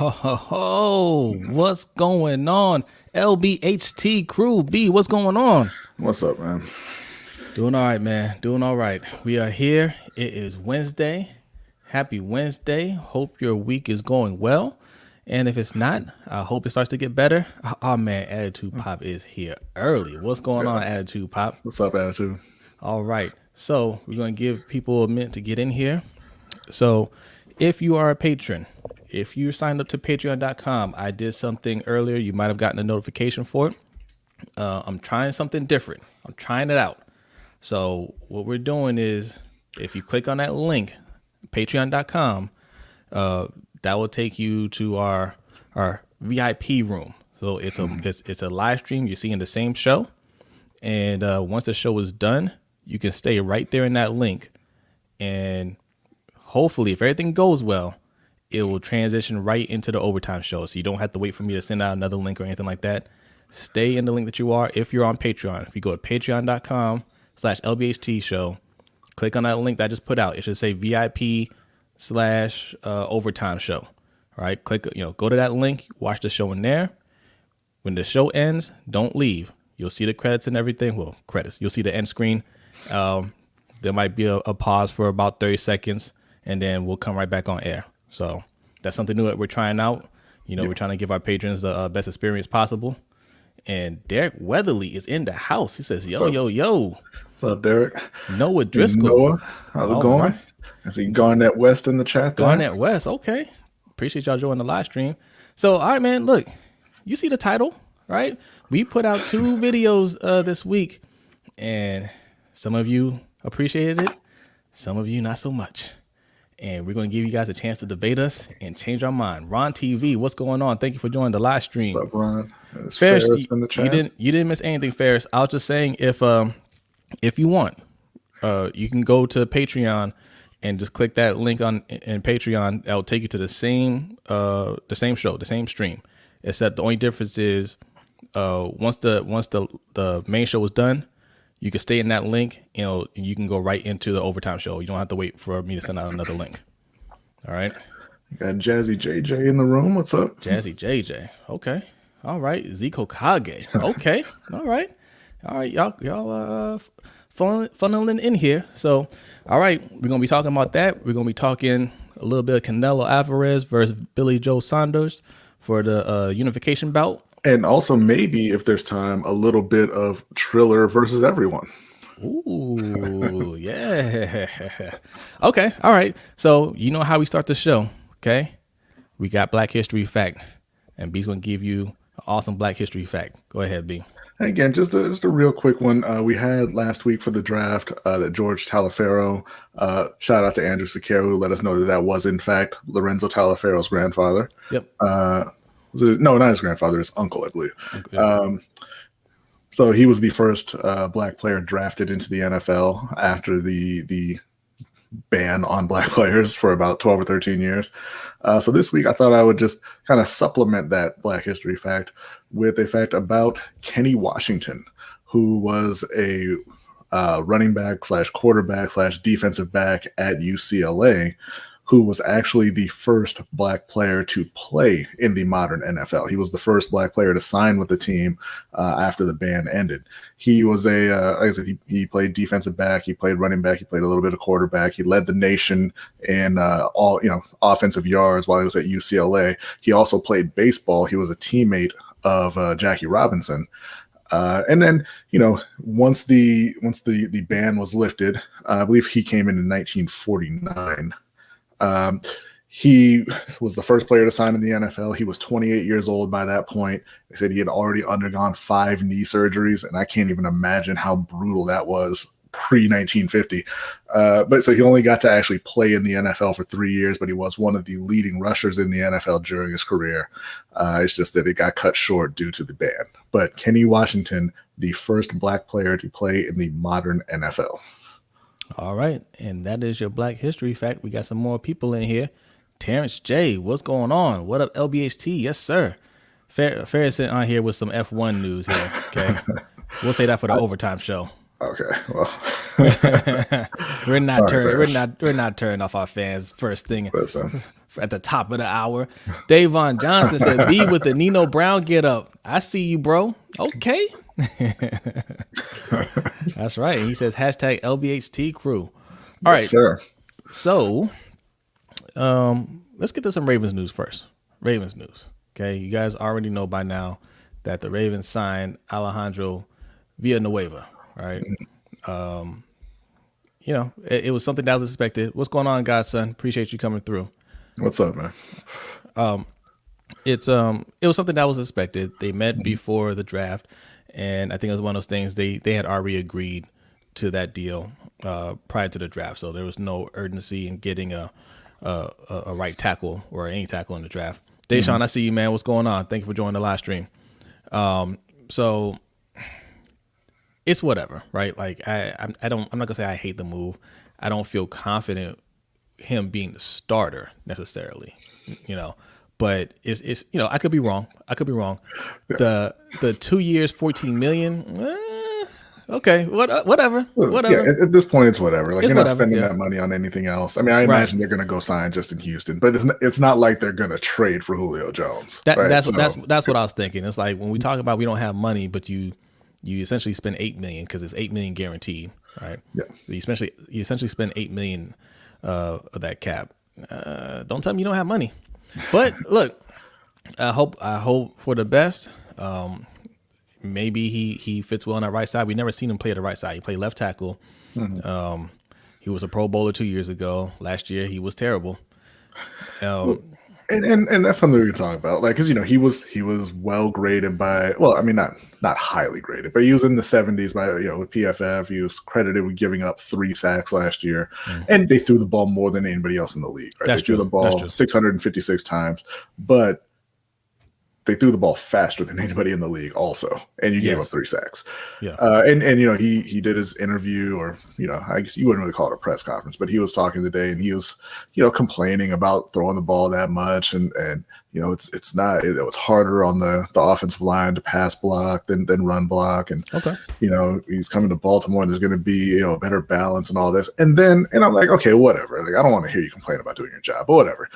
Ho, ho, ho. What's going on? LBHT crew B, what's going on? What's up, man? Doing all right, man. Doing all right. We are here. It is Wednesday. Happy Wednesday. Hope your week is going well. And if it's not, I hope it starts to get better. Oh man, Attitude Pop is here early. What's going on, Attitude Pop? What's up, Attitude? All right. So we're going to give people a minute to get in here. So if you are a patron, if you signed up to patreon.com, I did something earlier. You might have gotten a notification for it. I'm trying something different. I'm trying it out. So what we're doing is if you click on that link, patreon.com, that will take you to our VIP room. So it's a live stream. You're seeing the same show. And once the show is done, you can stay right there in that link. And hopefully, if everything goes well, it will transition right into the overtime show. So you don't have to wait for me to send out another link or anything like that. Stay in the link that you are if you're on Patreon. If you go to patreon.com/LBHT show, click on that link that I just put out. It should say VIP/overtime show. All right, click, go to that link, watch the show in there. When the show ends, don't leave. You'll see the credits and everything. Well, credits. You'll see the end screen. There might be a pause for about 30 seconds, and then we'll come right back on air. So that's something new that we're trying out. We're trying to give our patrons the best experience possible. And Derek Weatherly is in the house. He says, yo. What's up, Derek? Noah Driscoll. Noah, how's it going? Right. I see Garnett West in the chat there. Garnett West, okay. Appreciate y'all joining the live stream. So, all right, man, look, you see the title, right? We put out 2 videos this week, and some of you appreciated it, some of you not so much. And we're going to give you guys a chance to debate us and change our mind. Ron TV, what's going on? Thank you for joining the live stream. What's up, Ron? Ferris in the chat. You didn't miss anything, Ferris. I was just saying, if you want, you can go to Patreon and just click that link in Patreon. That will take you to the same show, the same stream. Except the only difference is once the main show is done, you can stay in that link, and you can go right into the overtime show. You don't have to wait for me to send out another link. All right. You got Jazzy JJ in the room. What's up? Jazzy JJ. Okay. All right. Ziko Kage. Okay. All right. Y'all funneling in here. So, all right. We're going to be talking about that. We're going to be talking a little bit of Canelo Alvarez versus Billy Joe Saunders for the unification bout. And also, maybe, if there's time, a little bit of Triller versus everyone. Ooh, yeah. Okay, all right. So, you know how we start the show, okay? We got Black History Fact, and B's going to give you an awesome Black History Fact. Go ahead, B. Again, just a real quick one. We had last week for the draft that George Taliaferro, shout out to Andrew Sequeira, who let us know that was, in fact, Lorenzo Taliaferro's grandfather. Yep. No, not his grandfather, his uncle, I believe. Okay. So he was the first black player drafted into the NFL after the ban on black players for about 12 or 13 years. So this week I thought I would just kind of supplement that Black History fact with a fact about Kenny Washington, who was a running back / quarterback / defensive back at UCLA, who was actually the first black player to play in the modern NFL. He was the first black player to sign with the team after the ban ended. He was like I said, he played defensive back, he played running back, he played a little bit of quarterback. He led the nation in all offensive yards while he was at UCLA. He also played baseball. He was a teammate of Jackie Robinson. And then, once the ban was lifted, I believe he came in 1949. He was the first player to sign in the NFL. He was 28 years old by that point. They said he had already undergone 5 knee surgeries, and I can't even imagine how brutal that was pre-1950. But so he only got to actually play in the NFL for 3 years, but he was one of the leading rushers in the NFL during his career. It's just that it got cut short due to the ban. But Kenny Washington, the first black player to play in the modern NFL. All right, and that is your Black History Fact. We got some more people in here. Terrence J, what's going on? What up, LBHT? Yes, sir. Ferris on here with some F1 news here, okay? We'll say that for the overtime show. Okay, well, we're not sorry, turning. We're Ferris. not. We're not turning off our fans first thing Listen, at the top of the hour. Davon Johnson said, "B with the Nino Brown get up." I see you, bro. Okay, that's right. And he says hashtag LBHT crew. All yes, right, sir. so let's get to some Ravens news first. Ravens news. Okay, you guys already know by now that the Ravens signed Alejandro Villanueva. Right. You know, it was something that was expected. What's going on, Godson? Appreciate you coming through. What's up, man? It was something that was expected. They met before the draft, and I think it was one of those things they had already agreed to that deal prior to the draft, so there was no urgency in getting a right tackle or any tackle in the draft. Deshaun, I see you, man. What's going on? Thank you for joining the live stream. So it's whatever, right? Like I'm not gonna say I hate the move. I don't feel confident him being the starter necessarily, you know. But it's you know, I could be wrong. The 2 years, 14 million. Okay, whatever. Yeah, at this point, it's whatever. Like, It's you're not whatever, spending yeah. that money on anything else. I mean, I imagine they're going to go sign just in Houston, but it's not like they're going to trade for Julio Jones. Right? That's So, that's what I was thinking. It's like when we talk about we don't have money, but you essentially spend 8 million because it's 8 million guaranteed, right? Yeah. So you essentially spend 8 million of that cap. Don't tell me you don't have money. But look, I hope for the best. Maybe he fits well on that right side. We never seen him play at the right side. He played left tackle. He was a Pro Bowler 2 years ago. Last year he was terrible. and that's something we can talk about. Like, because he was well graded by, well, I mean, not highly graded, but he was in the 70s by with PFF. He was credited with giving up 3 sacks last year, and they threw the ball more than anybody else in the league. Right? That's They threw true. the ball 656 times, but they threw the ball faster than anybody in the league also, and you gave up 3 sacks. Yeah. And he did his interview, or I guess you wouldn't really call it a press conference, but he was talking today, and he was complaining about throwing the ball that much, and it's harder on the offensive line to pass block than run block, and he's coming to Baltimore, and there's going to be better balance and all this, and I'm like, okay, whatever. Like, I don't want to hear you complain about doing your job, but whatever.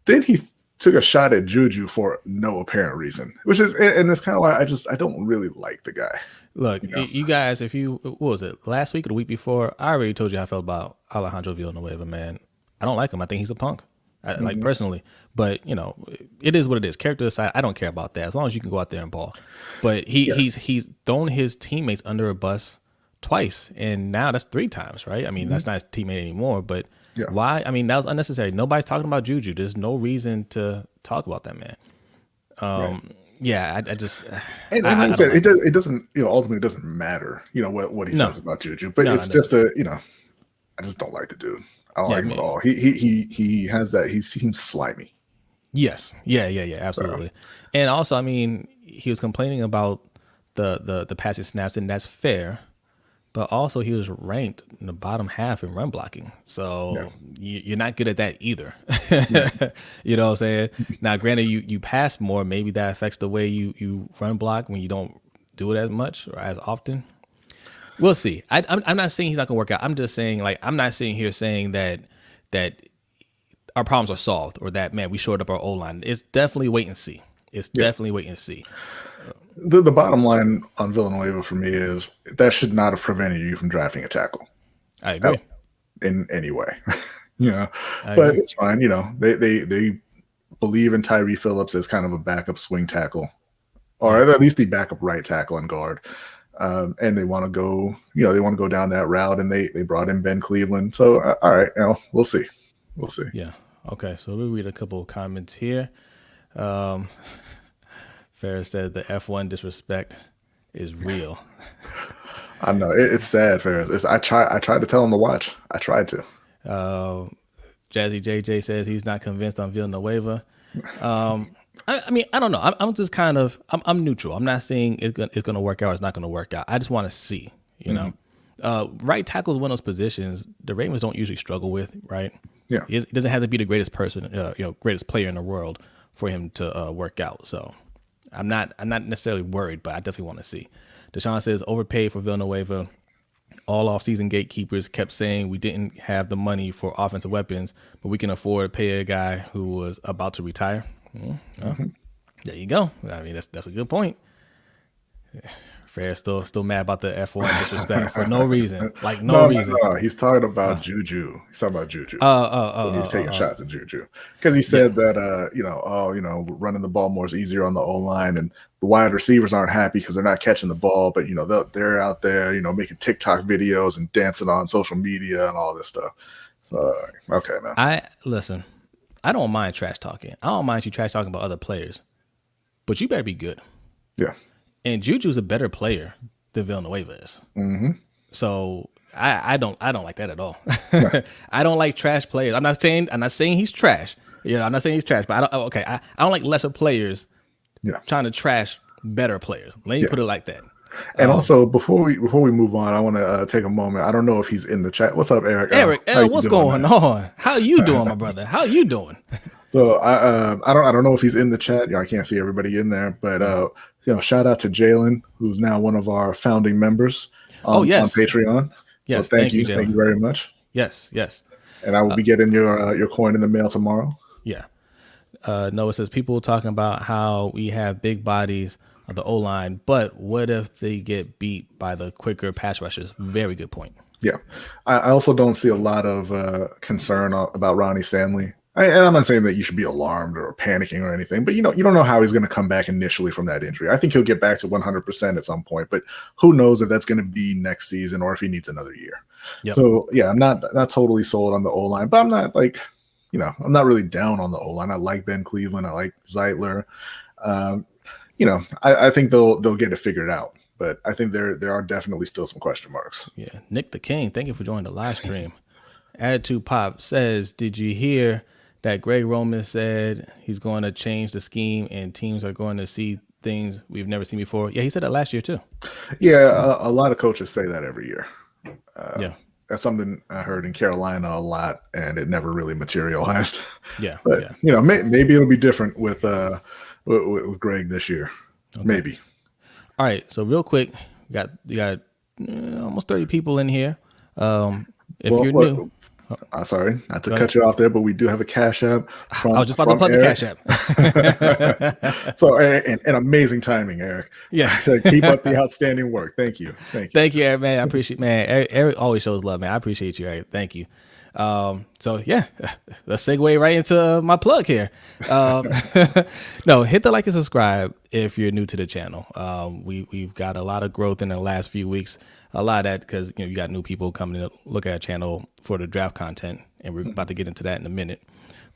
Then he took a shot at Juju for no apparent reason, which is, and that's kind of why I don't really like the guy. Look, you guys, what was it, last week or the week before? I already told you how I felt about Alejandro Villanueva, man. I don't like him. I think he's a punk, like personally. But it is what it is. Character aside, I don't care about that as long as you can go out there and ball. But he's thrown his teammates under a bus twice, and now that's 3 times, right? I mean, that's not his teammate anymore, but. Yeah. Why? I mean, that was unnecessary. Nobody's talking about Juju. There's no reason to talk about that man. Right. Yeah, I just. And like I said, it doesn't. Ultimately, it doesn't matter. What he says about Juju, but it's just I just don't like the dude. I don't like him at all. He has that. He seems slimy. Yes. Yeah. Absolutely. And also, I mean, he was complaining about the passing snaps, and that's fair. But also, he was ranked in the bottom half in run blocking. So you're not good at that either. You know what I'm saying? Now, granted, you pass more. Maybe that affects the way you run block when you don't do it as much or as often. We'll see. I'm not saying he's not going to work out. I'm just saying, like, I'm not sitting here saying that our problems are solved or that, man, we shored up our O-line. It's definitely wait and see. Definitely wait and see. The bottom line on Villanueva for me is that should not have prevented you from drafting a tackle. I agree. In any way. But it's fine. They believe in Tyree Phillips as kind of a backup swing tackle, or at least the backup right tackle and guard. And they want to go down that route, and they brought in Ben Cleveland. So all right, we'll see. Yeah. Okay. So we'll read a couple of comments here. Ferris said the F1 disrespect is real. I know it's sad, Ferris. I tried to tell him to watch. I tried to. Jazzy JJ says he's not convinced on Villanueva. I mean, I don't know. I'm just kind of I'm neutral. I'm not saying it's going to work out or it's not going to work out. I just want to see. Right tackle is one of those positions the Ravens don't usually struggle with. Right. Yeah. He doesn't have to be the greatest person, greatest player in the world for him to work out. So. I'm not necessarily worried, but I definitely want to see. Deshaun says overpaid for Villanueva. all off-season gatekeepers kept saying we didn't have the money for offensive weapons, but we can afford to pay a guy who was about to retire. There you go. I mean, that's a good point. Fair still mad about the F1 disrespect for no reason. Like no reason. No. He's talking about Juju. He's talking about Juju. He's taking shots at Juju. Because he said that running the ball more is easier on the O-line, and the wide receivers aren't happy because they're not catching the ball, but they're out there, making TikTok videos and dancing on social media and all this stuff. So okay, man. I don't mind trash talking. I don't mind you trash talking about other players, but you better be good. Yeah. And Juju's a better player than Villanueva is. Mm-hmm. So I don't like that at all. I don't like trash players. I'm not saying he's trash. I'm not saying he's trash, but I don't like lesser players trying to trash better players. Let me put it like that. And also, before we move on, I want to take a moment. I don't know if he's in the chat. What's up, Eric? Eric, what's going on? How you doing, my brother? How you doing? So I don't know if he's in the chat. I can't see everybody in there, but shout out to Jalen, who's now one of our founding members on Patreon. Yes, so thank you very much. Yes. And I will be getting your coin in the mail tomorrow. Yeah. Noah says people talking about how we have big bodies of the O-line, but what if they get beat by the quicker pass rushers? Very good point. Yeah. I also don't see a lot of concern about Ronnie Stanley. And I'm not saying that you should be alarmed or panicking or anything, but you don't know how he's going to come back initially from that injury. I think he'll get back to 100% at some point, but who knows if that's going to be next season or if he needs another year. Yep. So yeah, I'm not totally sold on the O-line, but I'm not I'm not really down on the O-line. I like Ben Cleveland. I like Zeitler. I think they'll get it figured out, but I think there are definitely still some question marks. Yeah. Nick the King, thank you for joining the live stream. Attitude Pop says, did you hear that Greg Roman said he's going to change the scheme and teams are going to see things we've never seen before? Yeah, he said that last year too. Yeah, a lot of coaches say that every year. Yeah. That's something I heard in Carolina a lot, and it never really materialized. Yeah. But, maybe it'll be different with Greg this year. Okay. Maybe. All right. So real quick, you got almost 30 people in here. You're new. Sorry, not to cut you off there, but we do have a Cash App. I was just about to plug Eric. the Cash App. So, and amazing timing, Eric. Yeah. Keep up the outstanding work. Thank you. Thank you, Eric, man. I appreciate, man. Eric always shows love, man. I appreciate you, Eric. Thank you. So yeah, let's segue right into my plug here. No, hit the like and subscribe if you're new to the channel. We've got a lot of growth in the last few weeks. A lot of that because you got new people coming to look at our channel for the draft content, and we're about to get into that in a minute.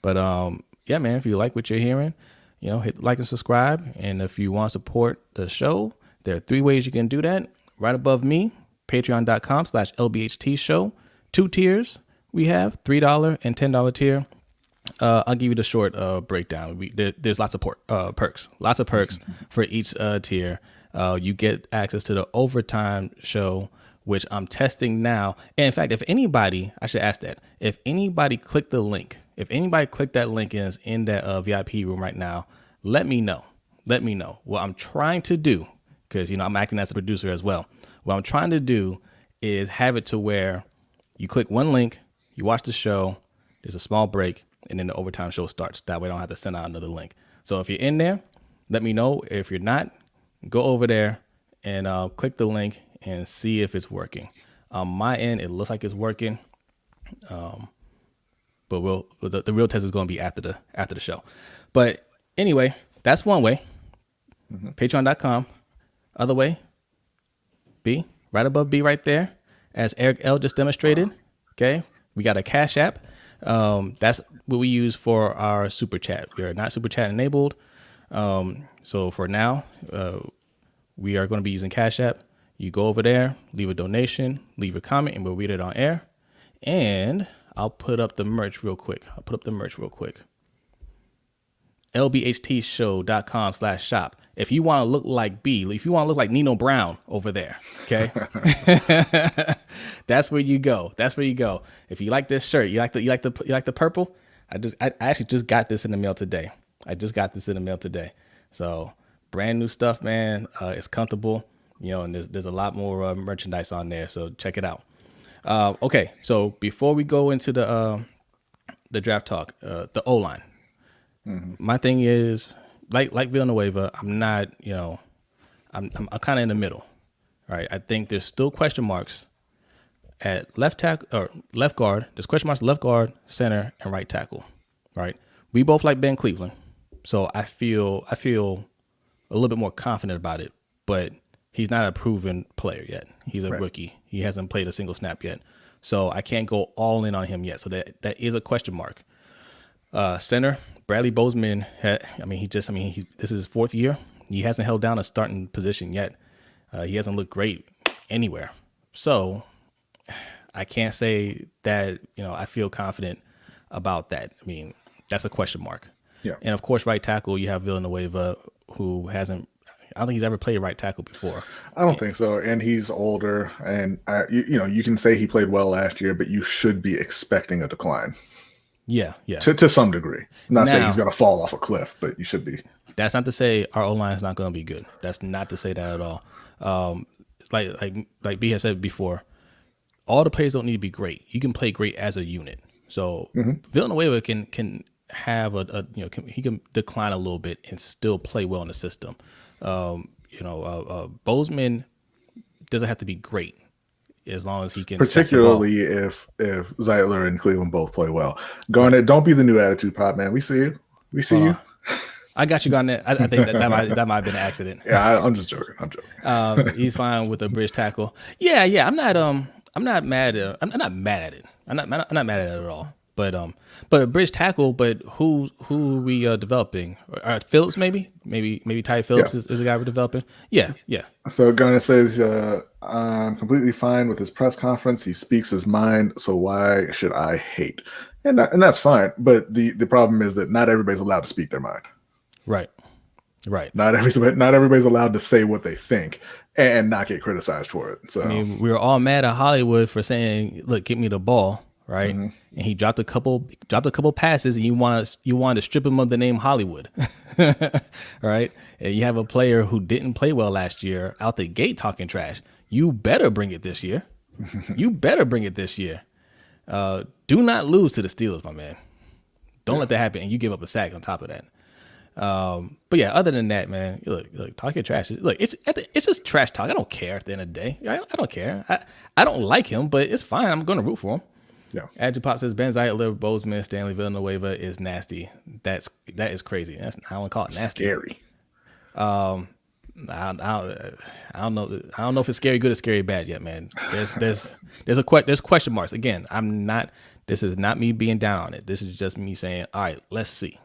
But yeah, man, if you like what you're hearing, hit like and subscribe. And if you want to support the show, there are 3 ways you can do that. Right above me, patreon.com/LBHT show. 2 tiers we have, $3 and $10 tier. I'll give you the short breakdown. There's lots of perks for each tier. You get access to the overtime show, which I'm testing now. And in fact, if anybody click that link and is in that VIP room right now, let me know. What I'm trying to do, because I'm acting as a producer as well. What I'm trying to do is have it to where you click one link, you watch the show, there's a small break, and then the overtime show starts. That way I don't have to send out another link. So if you're in there, let me know. If you're not, go over there and click the link and see if it's working. On my end, it looks like it's working. But the real test is going to be after the show. But anyway, that's one way. Patreon.com. Other way, B, right above B right there, as Eric L just demonstrated. Okay, we got a Cash App. That's what we use for our super chat. We are not super chat enabled. So for now, we are going to be using Cash App. You go over there, leave a donation, leave a comment, and we'll read it on air. And I'll put up the merch real quick. LBHTshow.com/shop. If you want to look like B, if you want to look like Nino Brown over there, okay? That's where you go. If you like this shirt, you like the purple. I actually just got this in the mail today. So brand new stuff, man. It's comfortable. and there's a lot more merchandise on there, so check it out. Okay, so before we go into the draft talk, the O-line, my thing is like Villanueva, I'm not, I'm kind of in the middle, right? I think there's still question marks at left tackle or left guard. There's question marks at left guard, center, and right tackle, right? We both like Ben Cleveland, so I feel a little bit more confident about it, but he's not a proven player yet. He's a rookie. He hasn't played a single snap yet. So I can't go all in on him yet. So that is a question mark. Center, Bradley Bozeman, this is his 4th year. He hasn't held down a starting position yet. He hasn't looked great anywhere. So I can't say that, I feel confident about that. I mean, that's a question mark. Yeah. And of course, right tackle, you have Villanueva, who I don't think he's ever played right tackle before. I don't think so. And he's older. And, you can say he played well last year, but you should be expecting a decline. Yeah. To some degree. I'm not saying he's going to fall off a cliff, but you should be. That's not to say our O-line is not going to be good. That's not to say that at all. Like B has said before, all the players don't need to be great. You can play great as a unit. So Villanueva can have he can decline a little bit and still play well in the system. Bozeman doesn't have to be great as long as he can. Particularly if Zeitler and Cleveland both play well. Garnett, don't be the new attitude pop, man. We see you. We see you. I got you, Garnett. I think that might have been an accident. Yeah, I'm just joking. I'm joking. He's fine with a bridge tackle. Yeah. I'm not mad at it. I'm not mad at it. I'm not mad at it at all. But bridge tackle. But who are we developing? Phillips maybe Ty Phillips is the guy we're developing. Yeah. So Garnett says, I'm completely fine with his press conference. He speaks his mind. So why should I hate? And that's fine. But the problem is that not everybody's allowed to speak their mind. Right. Not everybody's allowed to say what they think and not get criticized for it. So we were all mad at Hollywood for saying, "Look, give me the ball." Right, and he dropped a couple passes, and you wanted to strip him of the name Hollywood, right? And you have a player who didn't play well last year out the gate talking trash. You better bring it this year. Do not lose to the Steelers, my man. Don't let that happen, and you give up a sack on top of that. But yeah, other than that, man, look, talk your trash. Look, it's just trash talk. I don't care at the end of the day. I don't care. I don't like him, but it's fine. I'm going to root for him. Yeah. Adju Pop says Ben Zeitler, Bozeman, Stanley Villanueva is nasty. That is crazy. I don't want to call it nasty. Scary. I don't know if it's scary good or scary bad yet, man. There's question marks. Again, this is not me being down on it. This is just me saying, all right, let's see.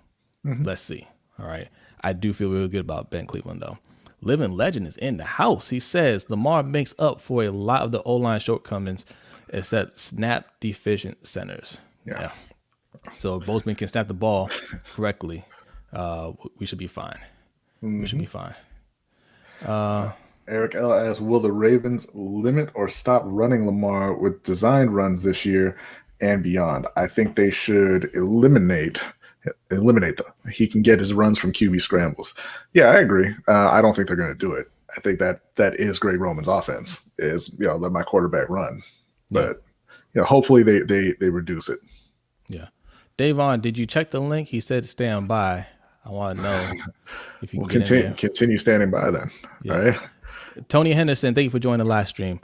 Let's see. All right. I do feel really good about Ben Cleveland though. Living Legend is in the house. He says Lamar makes up for a lot of the O-line shortcomings except snap deficient centers. Yeah. So if Bozeman can snap the ball correctly, we should be fine. We should be fine. Eric L asks, will the Ravens limit or stop running Lamar with designed runs this year and beyond? I think they should eliminate them. He can get his runs from QB scrambles. Yeah, I agree. I don't think they're going to do it. I think that is Greg Roman's offense is, let my quarterback run. But hopefully they reduce it. Yeah. Davon, did you check the link? He said stand by. I want to know if you can continue standing by then. Yeah. All right. Tony Henderson, thank you for joining the live stream.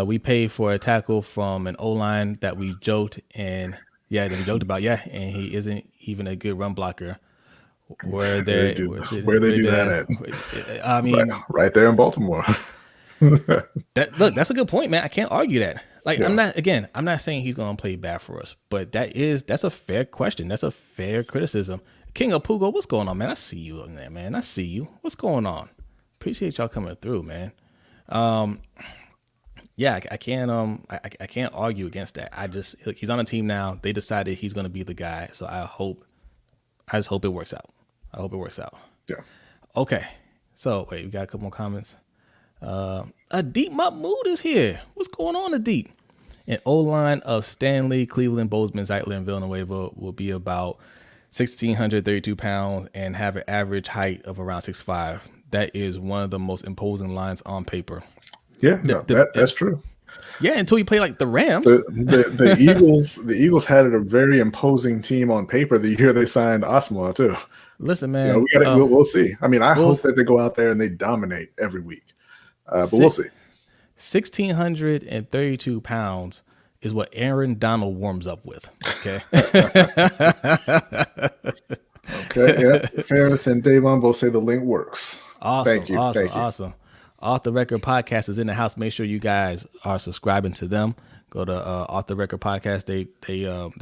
We paid for a tackle from an O-line that we joked about, and he isn't even a good run blocker. Where they do that at? I mean, right there in Baltimore. That's a good point, man. I can't argue that. I'm not saying he's going to play bad for us, but that's a fair question. That's a fair criticism. King of Pugo, what's going on, man? I see you in there, man. I see you. What's going on? Appreciate y'all coming through, man. I can't argue against that. He's on a team now. They decided he's going to be the guy. So I just hope it works out. Yeah. Okay. So wait, we got a couple more comments. Adeep Mahmood is here. What's going on, Adeep? An O-line of Stanley, Cleveland, Bozeman, Zeitler, and Villanueva will be about 1,632 pounds and have an average height of around 6'5". that is one of the most imposing lines on paper. Yeah, that's true. Yeah, until you play like the Rams. The Eagles had a very imposing team on paper the year they signed Osmo too. Listen, man, we'll see. I mean, I hope that they go out there and they dominate every week, but we'll see. 1,632 pounds is what Aaron Donald warms up with. Okay. Okay. Yeah. Ferris and Davon both say the link works. Awesome. Thank you. Awesome. Off the Record Podcast is in the house. Make sure you guys are subscribing to them. Go to Off the Record Podcast. They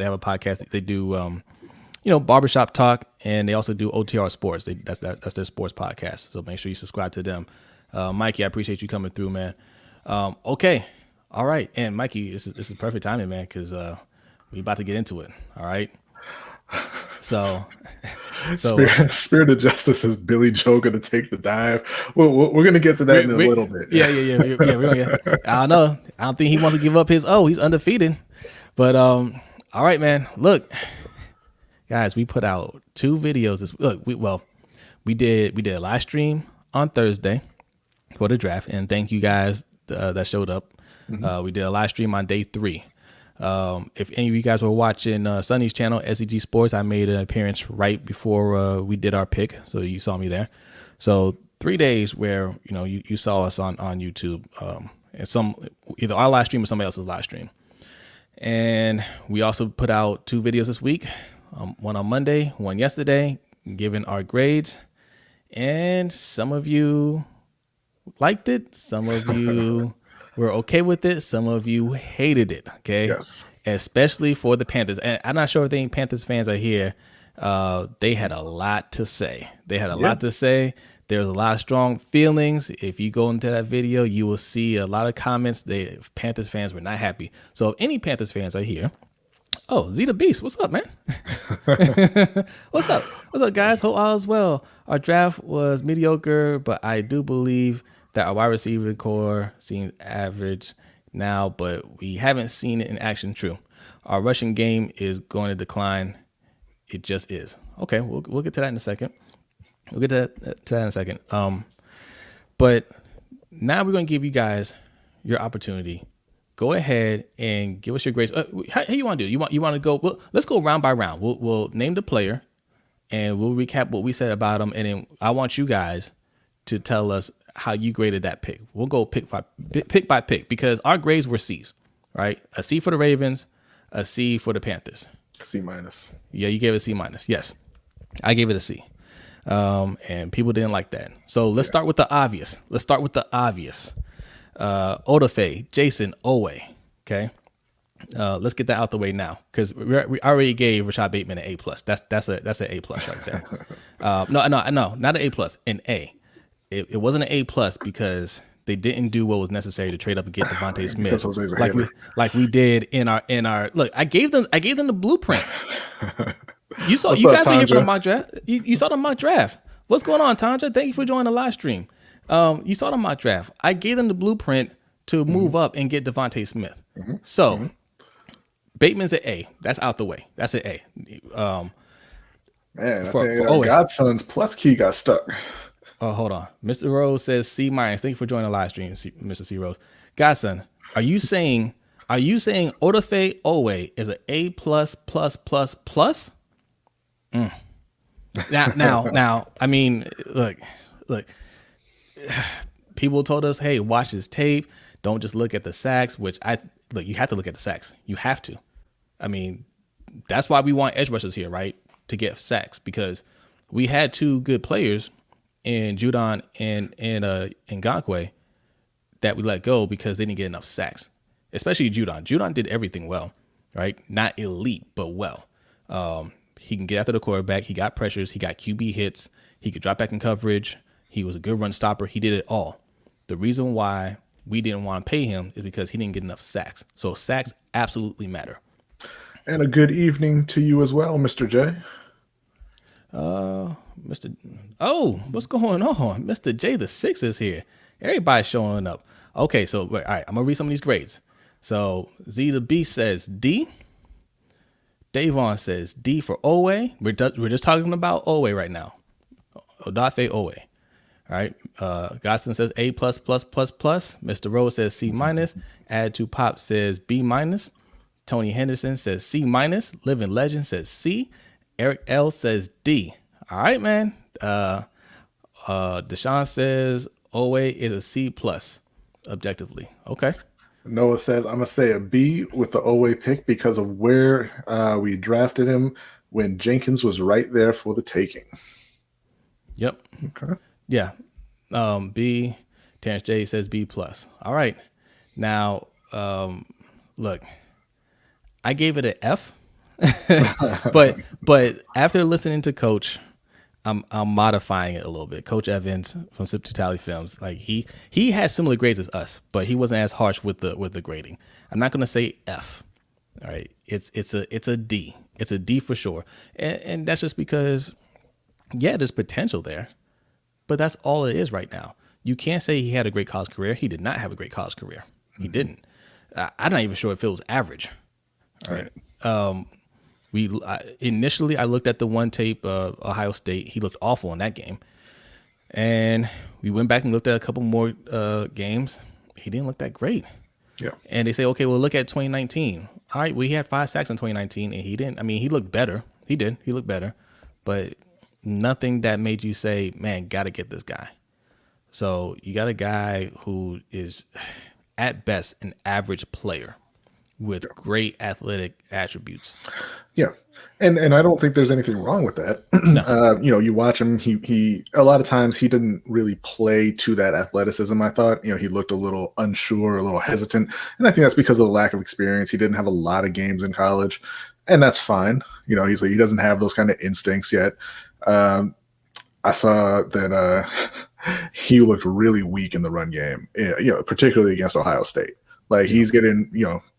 have a podcast. They do barbershop talk, and they also do OTR Sports. That's their sports podcast. So make sure you subscribe to them. Mikey, I appreciate you coming through, man. Okay. All right. And Mikey, this is perfect timing, man, because we about to get into it. All right. So Spirit of Justice is Billy Joe going to take the dive. We're going to get to that in a little bit. Yeah. I don't know. I don't think he wants to give up his. He's undefeated. But all right, man. Look, guys, we put out 2 videos. We did a live stream on Thursday for the draft, and thank you guys that showed up. Mm-hmm. We did a live stream on day 3. If any of you guys were watching Sonny's channel, SEG Sports, I made an appearance right before we did our pick, so you saw me there. So 3 days where you saw us on YouTube, and either our live stream or somebody else's live stream. And we also put out 2 videos this week, one on Monday, one yesterday, giving our grades. And some of you liked it, some of you were okay with it, some of you hated it. Okay. Yes. Especially for the Panthers. And I'm not sure if any Panthers fans are here. They had a lot to say. There's a lot of strong feelings. If you go into that video, you will see a lot of comments. Panthers fans were not happy. So if any Panthers fans are here, Z the Beast, what's up, man? What's up, guys? Hope all is well. Our draft was mediocre, but I do believe that our wide receiver core seems average now, but we haven't seen it in action. True. Our rushing game is going to decline. It just is. Okay, we'll get to that in a second. But now we're going to give you guys your opportunity. Go ahead and give us your grades. How you want to do it? You want to go? Well, let's go round by round. We'll name the player, and we'll recap what we said about them, and then I want you guys to tell us how you graded that pick. We'll go pick by pick because our grades were C's, right? A C for the Ravens, a C for the Panthers. C-. Yeah, you gave it a C-. Yes, I gave it a C. And people didn't like that. So let's start with the obvious. Odafe, Jason, Owe. Okay. Let's get that out the way now because we already gave Rashad Bateman an A+. That's an A+ right there. No, not an A+, an A. It wasn't an A+ because they didn't do what was necessary to trade up and get Devontae Smith, like we did in our look. I gave them the blueprint. You guys were here for the mock draft. You saw the mock draft. What's going on, Tanja? Thank you for joining the live stream. You saw the mock draft. I gave them the blueprint to move up and get Devontae Smith. Mm-hmm. So Bateman's an A. That's out the way. That's an A. Man, I think Godson's plus key got stuck. Oh, hold on. Mr. Rose says C-. Thank you for joining the live stream, Mr. C. Rose. Godson, are you saying Odafe Owe is an A++++? Now, I mean, look, people told us, hey, watch his tape. Don't just look at the sacks, you have to look at the sacks. You have to. I mean, that's why we want edge rushers here, right? To get sacks because we had 2 good players in Judon and Ngakoue that we let go because they didn't get enough sacks, especially Judon. Judon did everything well, right? Not elite, but well. He can get after the quarterback. He got pressures. He got QB hits. He could drop back in coverage. He was a good run stopper. He did it all. The reason why we didn't want to pay him is because he didn't get enough sacks. So sacks absolutely matter. And a good evening to you as well, Mr. J. What's going on? Mr. J the 6 is here. Everybody's showing up. Okay, so all right, I'm gonna read some of these grades. So Z the Beast says D. Davon says D for Owe. We're just talking about Owe right now. Odafe Owe. All All right. Gostin says A plus plus plus plus. Mr. Rose says C minus. Add to Pop says B minus. Tony Henderson says C minus. Living Legend says C. Eric L says D. All right, man. Deshaun says Owe is a C plus, objectively. Okay. Noah says, I'm going to say a B with the Owe pick because of where we drafted him when Jenkins was right there for the taking. Yep. Okay. Yeah. B. Terrence J says B plus. All right. Now, look, I gave it an F, but after listening to Coach, I'm modifying it a little bit. Coach Evans from Sip to Tally Films, like he has similar grades as us, but he wasn't as harsh with the grading. I'm not gonna say F. All right, it's a D. It's a D for sure, and that's just because, yeah, there's potential there, but that's all it is right now. You can't say he had a great college career. He did not have a great college career. He didn't. I'm not even sure if it was average. All right. Initially I looked at the one tape, Ohio State. He looked awful in that game, and we went back and looked at a couple more games. He didn't look that great. Yeah. And they say, okay, well, look at 2019. All right, we had 5 sacks in 2019, and he didn't. I mean, he looked better. He did. He looked better, but nothing that made you say, man, got to get this guy. So you got a guy who is, at best, an average player with great athletic attributes. Yeah. And I don't think there's anything wrong with that. No. You watch him, he a lot of times he didn't really play to that athleticism. I thought, he looked a little unsure, a little hesitant. And I think that's because of the lack of experience. He didn't have a lot of games in college, and that's fine. He doesn't have those kind of instincts yet. I saw that he looked really weak in the run game, particularly against Ohio State. Like he's getting,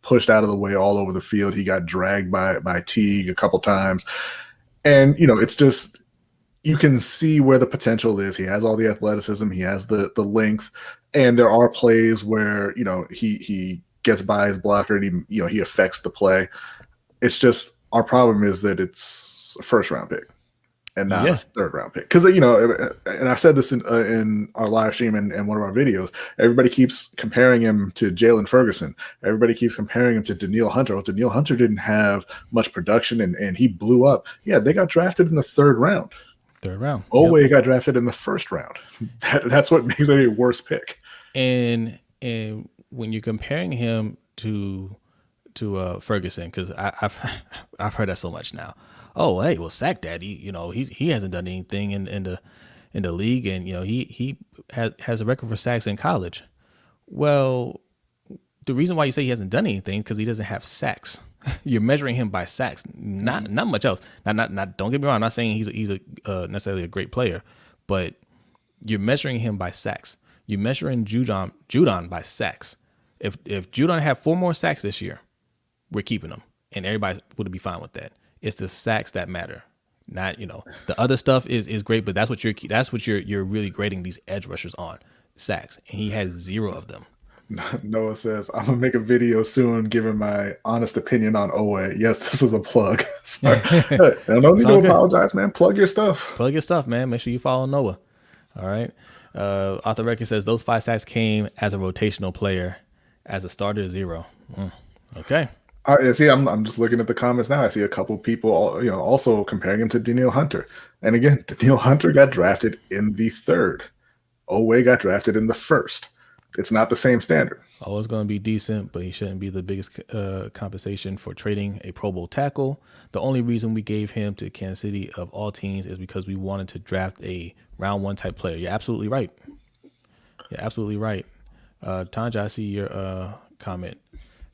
pushed out of the way all over the field. He got dragged by Teague a couple times. And, it's just, you can see where the potential is. He has all the athleticism. He has the length. And there are plays where, he gets by his blocker and he affects the play. It's just, our problem is that it's a first round pick and not a third round pick. Because, and I've said this in our live stream and one of our videos, everybody keeps comparing him to Jalen Ferguson. Everybody keeps comparing him to Danielle Hunter. Well, Danielle Hunter didn't have much production and he blew up. Yeah, they got drafted in the third round. Owe got drafted in the first round. That's what makes it a worse pick. And when you're comparing him to Ferguson, because I've heard that so much now. Oh, hey, well, Sack Daddy, he hasn't done anything in the league, and he has a record for sacks in college. Well, the reason why you say he hasn't done anything because he doesn't have sacks. You're measuring him by sacks, not much else. Not. Don't get me wrong. I'm not saying he's necessarily a great player, but you're measuring him by sacks. You're measuring Judon by sacks. If Judon had 4 more sacks this year, we're keeping him, and everybody would be fine with that. It's the sacks that matter, not the other stuff is great, but that's what you're really grading these edge rushers on, sacks, and he has 0 of them. Noah says, I'm gonna make a video soon giving my honest opinion on Owe. Yes, this is a plug. Sorry. No need to apologize, man. Plug your stuff, man. Make sure you follow Noah. All right. Author Record says those 5 sacks came as a rotational player, as a starter 0. Okay. See, I'm just looking at the comments now. I see a couple people, also comparing him to Danielle Hunter. And again, Danielle Hunter got drafted in the 3rd. Owe got drafted in the 1st. It's not the same standard. Always going to be decent, but he shouldn't be the biggest compensation for trading a Pro Bowl tackle. The only reason we gave him to Kansas City of all teams is because we wanted to draft a round 1 type player. You're absolutely right. Tanja, I see your comment.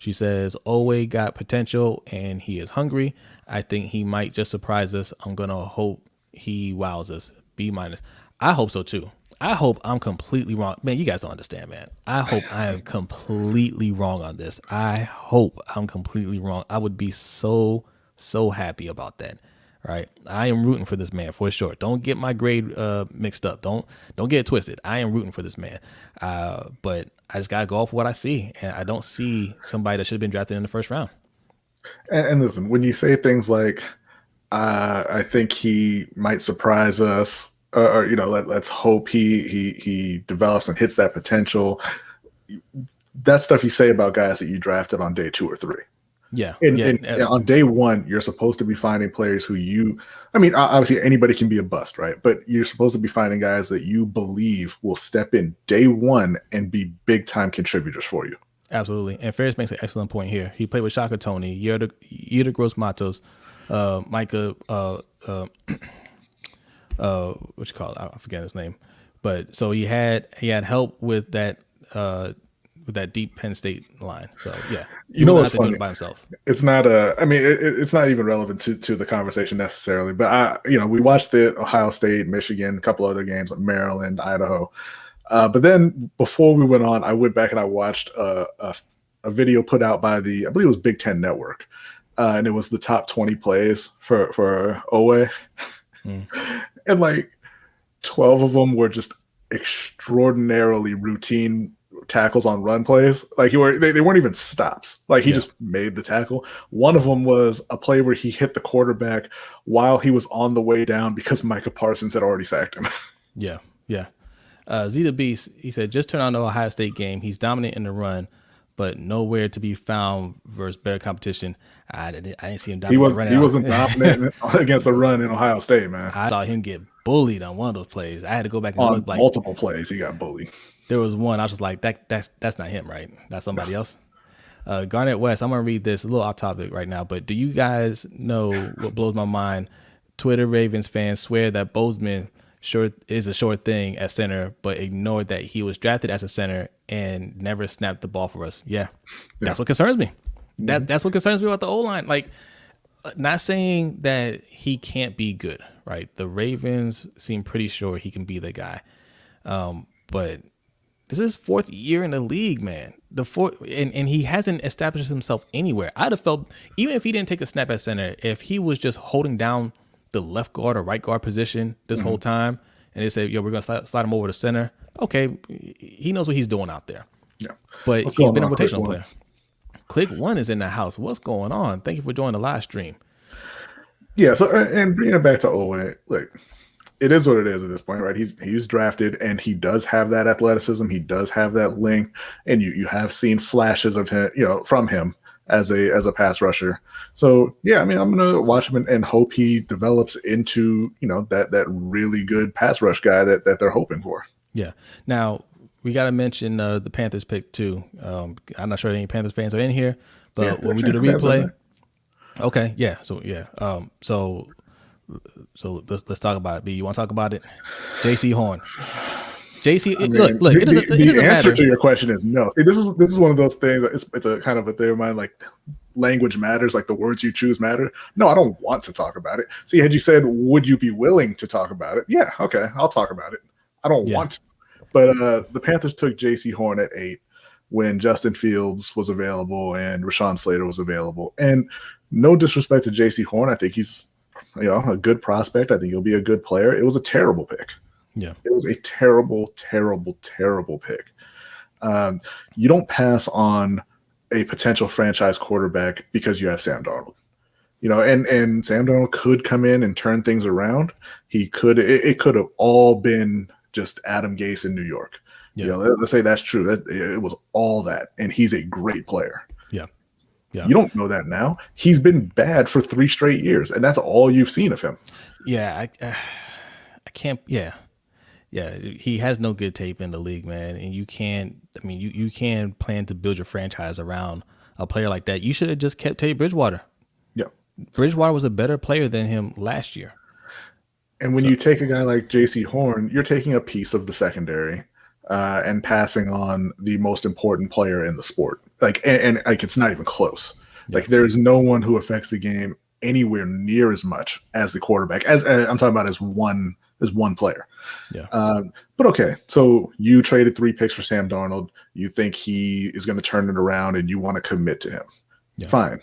She says, Owe got potential and he is hungry. I think he might just surprise us. I'm going to hope he wows us. B minus. I hope so too. I hope I'm completely wrong. Man, you guys don't understand, man. I hope I am completely wrong on this. I hope I'm completely wrong. I would be so happy about that. Right. I am rooting for this man for sure. Don't get my grade mixed up. Don't get it twisted. I am rooting for this man. But I just got to go off what I see. And I don't see somebody that should have been drafted in the 1st round. And listen, when you say things like, I think he might surprise us, or let's hope he develops and hits that potential. That stuff you say about guys that you drafted on day 2 or 3. Yeah. And on day 1, you're supposed to be finding players who obviously anybody can be a bust, right? But you're supposed to be finding guys that you believe will step in day 1 and be big time contributors for you. Absolutely. And Ferris makes an excellent point here. He played with Shaka Tony, Yeda Gross Matos, Micah, what you call it? I forget his name. But so he had help with that deep Penn State line. So yeah, what's funny? By himself. It's not it's not even relevant to the conversation necessarily. But we watched the Ohio State, Michigan, a couple other games like Maryland, Idaho. But then before we went on, I went back and I watched a video put out by I believe it was Big Ten Network, and it was the top 20 plays for Owe, and like 12 of them were just extraordinarily routine tackles on run plays. Like they weren't even stops. Like he just made the tackle. One of them was a play where he hit the quarterback while he was on the way down because Micah Parsons had already sacked him. Yeah. Zeta Beast, he said, just turn on the Ohio State game. He's dominant in the run, but nowhere to be found versus better competition. I didn't see him dominant. He wasn't dominant against the run in Ohio State, man. I saw him get bullied on one of those plays. I had to go back and on look. Like multiple plays, he got bullied. There was one I was just like, that's not him, right? That's somebody else. Garnett West, I'm gonna read this a little off topic right now, but do you guys know what blows my mind? Twitter Ravens fans swear that Bozeman is a short thing at center, but ignored that he was drafted as a center and never snapped the ball for us. Yeah. That's what concerns me. That's what concerns me about the O-line. Like, not saying that he can't be good, right? The Ravens seem pretty sure he can be the guy. But this is his 4th year in the league, man. And he hasn't established himself anywhere. I'd have felt, even if he didn't take a snap at center, if he was just holding down the left guard or right guard position this whole time, and they say, yo, we're going to slide him over to center. Okay, he knows what he's doing out there. Yeah. But he's been a rotational player. Click One is in the house. What's going on? Thank you for joining the live stream. Yeah, so and bringing it back to Owen, like, it is what it is at this point, right? He's drafted, and he does have that athleticism. He does have that length, and you have seen flashes of him, from him as a pass rusher. So yeah, I mean, I'm gonna watch him and hope he develops into that really good pass rush guy that they're hoping for. Yeah. Now we got to mention the Panthers pick too. I'm not sure any Panthers fans are in here, but when we do the replay, okay, yeah. So yeah, so let's talk about it. B, you want to talk about it? JC Horn. JC, look. The answer to your question is no. See, this is one of those things. It's a kind of a thing of mine. Like, language matters. Like, the words you choose matter. No, I don't want to talk about it. See, had you said, would you be willing to talk about it? Yeah, okay, I'll talk about it. I don't want to. But the Panthers took JC Horn at 8 when Justin Fields was available and Rashawn Slater was available. And no disrespect to JC Horn, I think he's a good prospect. I think he'll be a good player. It was a terrible pick. Yeah, it was a terrible, terrible, terrible pick. You don't pass on a potential franchise quarterback because you have Sam Darnold. And Sam Darnold could come in and turn things around. It could have all been just Adam Gase in New York. Yeah. Let's say that's true. It was all that, and he's a great player. Yeah. You don't know that now. He's been bad for 3 straight years, and that's all you've seen of him. Yeah, I can't. Yeah. He has no good tape in the league, man. And you can't. I mean, you can plan to build your franchise around a player like that. You should have just kept Teddy Bridgewater. Yeah, Bridgewater was a better player than him last year. And when you take a guy like JC Horn, you're taking a piece of the secondary and passing on the most important player in the sport. Like, and like, it's not even close. Yeah. Like, there is no one who affects the game anywhere near as much as the quarterback. As I'm talking about as one player. Yeah. But okay, so you traded 3 picks for Sam Darnold. You think he is going to turn it around, and you want to commit to him. Yeah. Fine.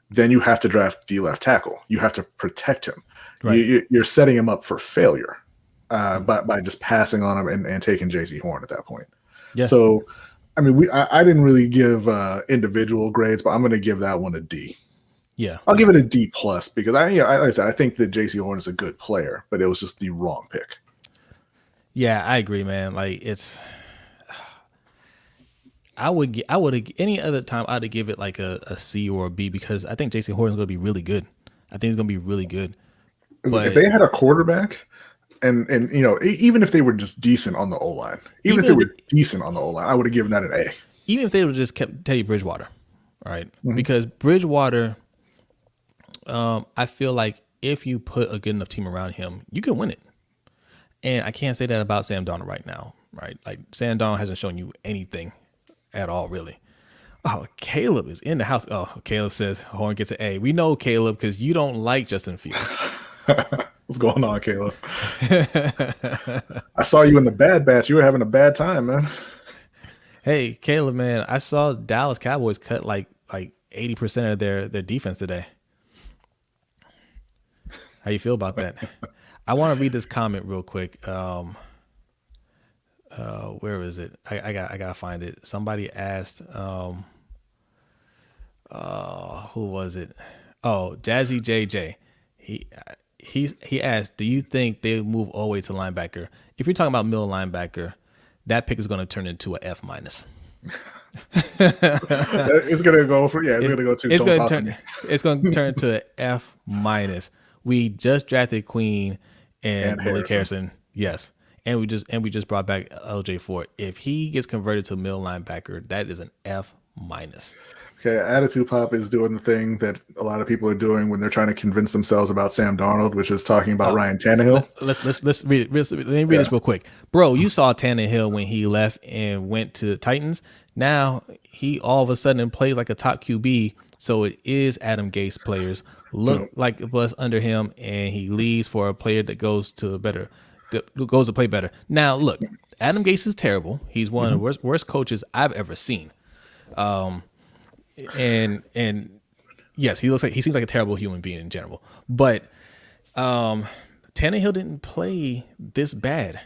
Then you have to draft the left tackle. You have to protect him. Right. You're setting him up for failure by just passing on him and taking JC Horn at that point. Yeah. So, I mean, I didn't really give individual grades, but I'm going to give that one a D. Yeah, I'll give it a D plus because like I said, I think that JC Horn is a good player, but it was just the wrong pick. Yeah, I agree, man. Like I would any other time I'd give it like a C or a B because I think Jason Horton's gonna be really good. I think he's gonna be really good. 'Cause if But they had a quarterback, and even if they were just decent on the O line, even if they even if were decent on the O line, I would have given that an A. even if they would just kept Teddy Bridgewater, all right? Mm-hmm. Because Bridgewater, I feel like if you put a good enough team around him, you can win it. And I can't say that about Sam Darnold right now, right? Like Sam Darnold hasn't shown you anything at all, really. Oh, Caleb is in the house. Oh, Caleb says Horn gets an A. We know Caleb because you don't like Justin Fields. What's going on, Caleb? I saw you in the Bad Batch. You were having a bad time, man. Hey, Caleb, man, I saw Dallas Cowboys cut like 80% of their defense today. How you feel about that? I want to read this comment real quick. Where is it? I gotta find it. Somebody asked, who was it? Oh, Jazzy JJ. He asked, do you think they move all the way to linebacker? If you're talking about middle linebacker, that pick is going to turn into an F minus. It's gonna go for It's gonna go to. It's going to turn to an F minus. We just drafted Queen and Malik Harrison. Yes. And we just brought back LJ Ford. If he gets converted to middle linebacker, that is an F minus. Okay, Attitude Pop is doing the thing that a lot of people are doing when they're trying to convince themselves about Sam Darnold, which is talking about Ryan Tannehill. Let's read it. Let me read this real quick, bro. You saw Tannehill when he left and went to the Titans. Now he all of a sudden plays like a top QB. So it is Adam Gase players look like it was under him, and he leaves for a player that goes to play better. Now look, Adam Gase is terrible. He's one of the worst coaches I've ever seen. And yes, he seems like a terrible human being in general. But Tannehill didn't play this bad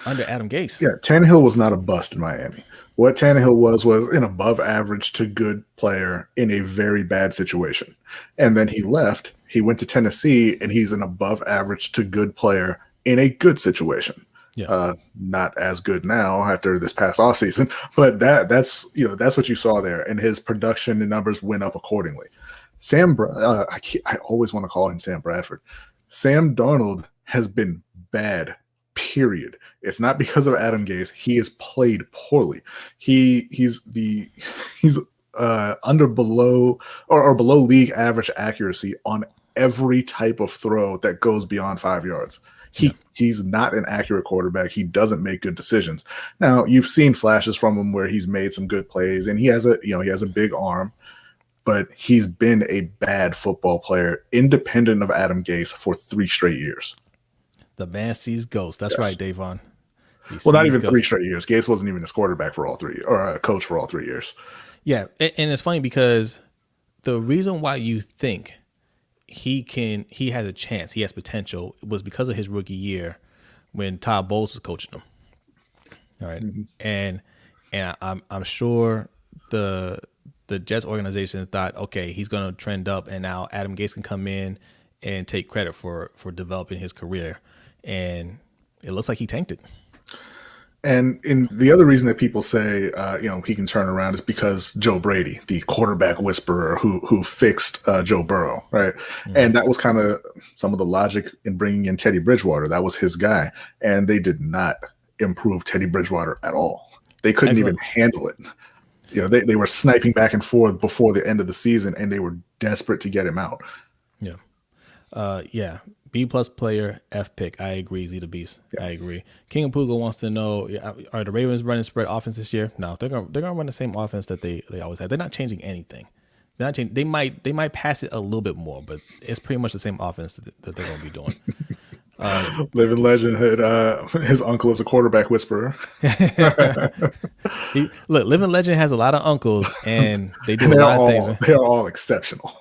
under Adam Gase. Yeah, Tannehill was not a bust in Miami. What Tannehill was an above average to good player in a very bad situation. And then he left, he went to Tennessee, and he's an above average to good player in a good situation. Yeah. Not as good now after this past offseason, but that's what you saw there, and his production and numbers went up accordingly. I always want to call him Sam Bradford. Sam Darnold has been bad. Period. It's not because of Adam Gase. He has played poorly. He's under below league average accuracy on every type of throw that goes beyond 5 yards. He's not an accurate quarterback. He doesn't make good decisions. Now, you've seen flashes from him where he's made some good plays, and he has a big arm, but he's been a bad football player, independent of Adam Gase, for 3 straight years. The man sees ghosts. That's right, Davon. Well, not even ghosts. 3 straight years. Gase wasn't even his quarterback for all 3, or a coach for all 3 years. Yeah, and it's funny because the reason why you think he has a chance, he has potential, was because of his rookie year when Todd Bowles was coaching him. All right, and I'm sure the Jets organization thought, okay, he's going to trend up, and now Adam Gase can come in and take credit for developing his career, and it looks like he tanked it. And the other reason that people say, he can turn around is because Joe Brady, the quarterback whisperer who fixed Joe Burrow, right? Mm-hmm. And that was kind of some of the logic in bringing in Teddy Bridgewater. That was his guy. And they did not improve Teddy Bridgewater at all. They couldn't even handle it. They were sniping back and forth before the end of the season, and they were desperate to get him out. Yeah. B+ player, F pick. I agree. Z the Beast. Yeah. I agree. King of Puga wants to know: are the Ravens running spread offense this year? No, they're gonna run the same offense that they always have. They're not changing anything. They're not changing. They might pass it a little bit more, but it's pretty much the same offense that they're gonna be doing. Living legend had his uncle is a quarterback whisperer. Living legend has a lot of uncles, and they do a lot of things. They are all exceptional.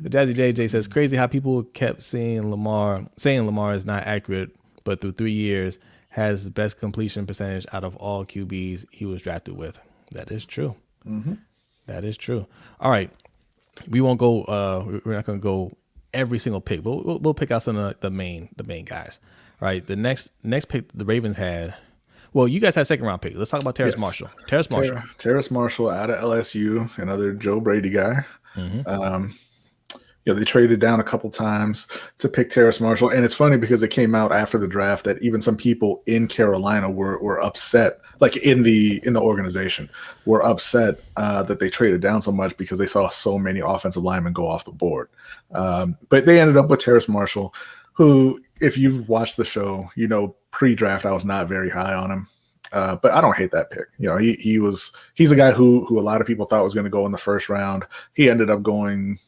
Jazzy JJ says, crazy how people kept saying Lamar is not accurate, but through 3 years has the best completion percentage out of all QBs he was drafted with. That is true. Mm-hmm. That is true. All right. We won't go, we're not going to go every single pick, but we'll pick out some of the main guys. Right. The next pick the Ravens had. Well, you guys had second round pick. Let's talk about Terrace Marshall. Terrace Marshall out of LSU, another Joe Brady guy. They traded down a couple times to pick Terrace Marshall, and it's funny because it came out after the draft that even some people in Carolina were upset, like in the organization, were upset that they traded down so much because they saw so many offensive linemen go off the board. But they ended up with Terrace Marshall, who, if you've watched the show, pre-draft I was not very high on him. But I don't hate that pick. He's a guy who a lot of people thought was going to go in the first round. He ended up going,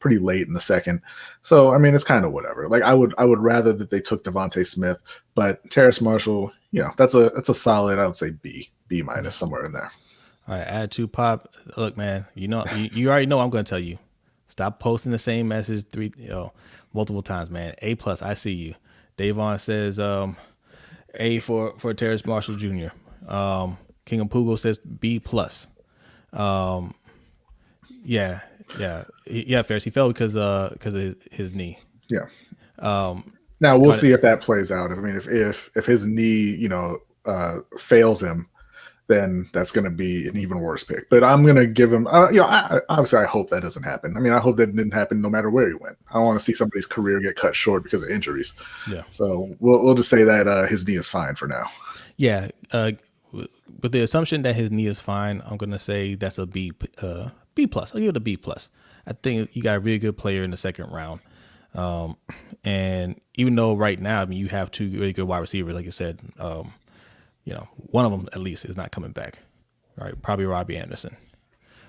pretty late in the second. So, it's kind of whatever. Like I would rather that they took Devontae Smith, but Terrace Marshall, that's a solid, I would say B minus, somewhere in there. All right, add to Pop. Look, man, you already know what I'm going to tell you. Stop posting the same message multiple times, man. A+, I see you. Davon says A for Terrace Marshall Jr. King of Pugo says B+. Yeah, Ferris. He fell because of his knee. Yeah. Now we'll see if that plays out. If his knee, fails him, then that's going to be an even worse pick. But I'm going to give him. Obviously, I hope that doesn't happen. I hope that didn't happen no matter where he went. I don't want to see somebody's career get cut short because of injuries. Yeah. So we'll just say that his knee is fine for now. Yeah. With the assumption that his knee is fine, I'm going to say that's a B+. I'll give it a B+. I think you got a really good player in the second round. And even though right now, you have two really good wide receivers, like you said, one of them at least is not coming back, right? Probably Robbie Anderson.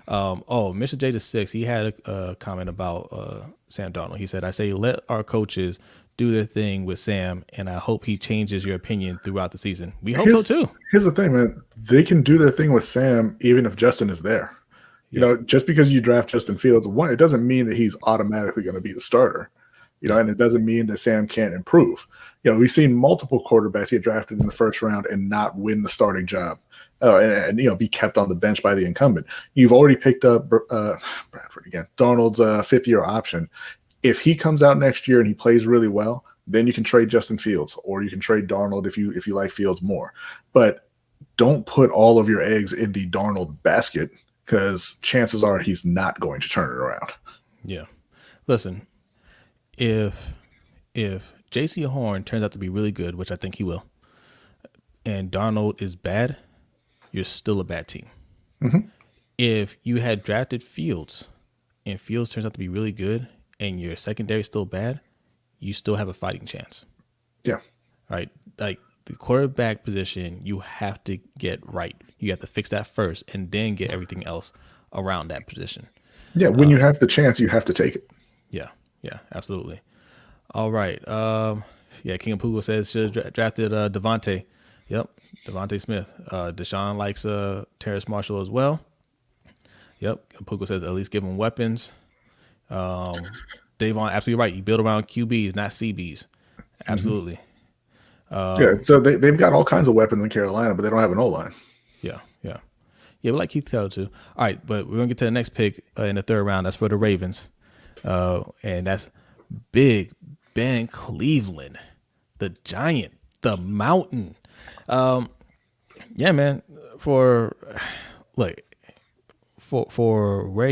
Mr. J to 6, he had a comment about Sam Darnold. He said, I say, let our coaches do their thing with Sam, and I hope he changes your opinion throughout the season. We hope so too. Here's the thing, man. They can do their thing with Sam even if Justin is there. Just because you draft Justin Fields, it doesn't mean that he's automatically going to be the starter. And it doesn't mean that Sam can't improve. We've seen multiple quarterbacks get drafted in the first round and not win the starting job, and be kept on the bench by the incumbent. You've already picked up Bradford again, Darnold's fifth-year option. If he comes out next year and he plays really well, then you can trade Justin Fields, or you can trade Darnold if you like Fields more. But don't put all of your eggs in the Darnold basket, because chances are he's not going to turn it around. Yeah. Listen, if J.C. Horn turns out to be really good, which I think he will, and Darnold is bad, you're still a bad team. Mm-hmm. If you had drafted Fields and Fields turns out to be really good and your secondary is still bad, you still have a fighting chance. Yeah. Right? Like, the quarterback position, you have to get right. You have to fix that first and then get everything else around that position. Yeah, when you have the chance, you have to take it. Yeah, absolutely. All right. King of Pugo says should have drafted Devontae. Yep, Devontae Smith. Deshaun likes Terrace Marshall as well. Yep, Pugo says at least give him weapons. Davon, absolutely right. You build around QBs, not CBs. Absolutely. So they've got all kinds of weapons in Carolina, but they don't have an O-line. Yeah, we like Keith Taylor too. All right, but we're going to get to the next pick in the third round. That's for the Ravens. And that's Big Ben Cleveland, the Giant, the Mountain. Yeah, man, for where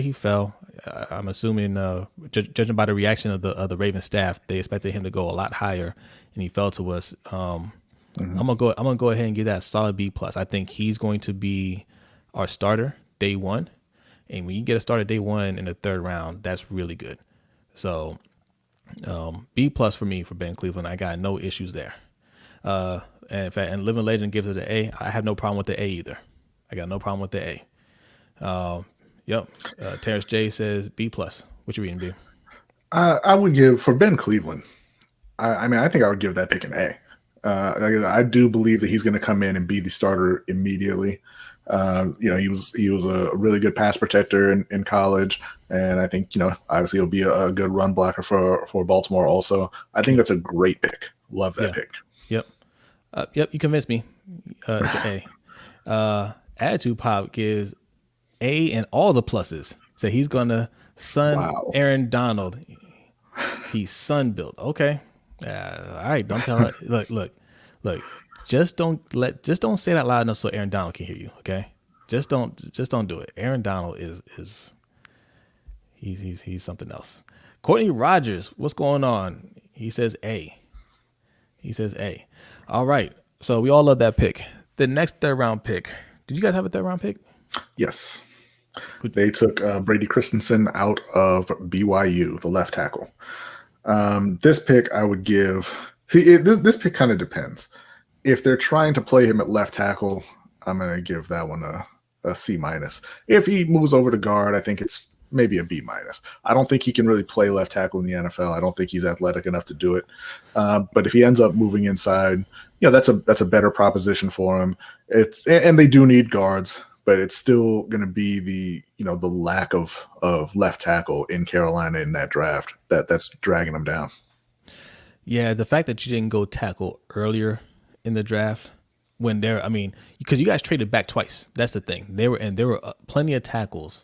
he fell, I'm assuming, judging by the reaction of the Ravens staff, they expected him to go a lot higher, and he fell to us. I'm gonna go ahead and give that a solid B+. I think he's going to be our starter day one, and when you get a starter day one in the third round, that's really good. So B+ for me for Ben Cleveland. I got no issues there. And in fact, and Living Legend gives it an A. I have no problem with the A either. I got no problem with the A. Terrence J says B+. What you reading, B? I would give, for Ben Cleveland, I think I would give that pick an A. I do believe that he's going to come in and be the starter immediately. He was a really good pass protector in college, and I think obviously he'll be a good run blocker for Baltimore also. I think that's a great pick. Love that pick. Yep. You convinced me. It's an A. Attitude Pop gives A and all the pluses. So he's gonna Aaron Donald. He's sun built. Okay. All right. Don't tell her. Look. Just don't say that loud enough so Aaron Donald can hear you. Okay. Just don't do it. Aaron Donald is he's something else. Courtney Rogers, what's going on? He says A. All right. So we all love that pick. The next third round pick. Did you guys have a third round pick? Yes. They took Brady Christensen out of BYU, the left tackle. This pick I would give. See, this pick kind of depends. If they're trying to play him at left tackle, I'm going to give that one a C minus. If he moves over to guard, I think it's maybe a B minus. I don't think he can really play left tackle in the NFL. I don't think he's athletic enough to do it. But if he ends up moving inside, that's a better proposition for him. And they do need guards, but it's still going to be the lack of left tackle in Carolina in that draft that's dragging them down. Yeah, the fact that you didn't go tackle earlier in the draft because you guys traded back twice. That's the thing. There were plenty of tackles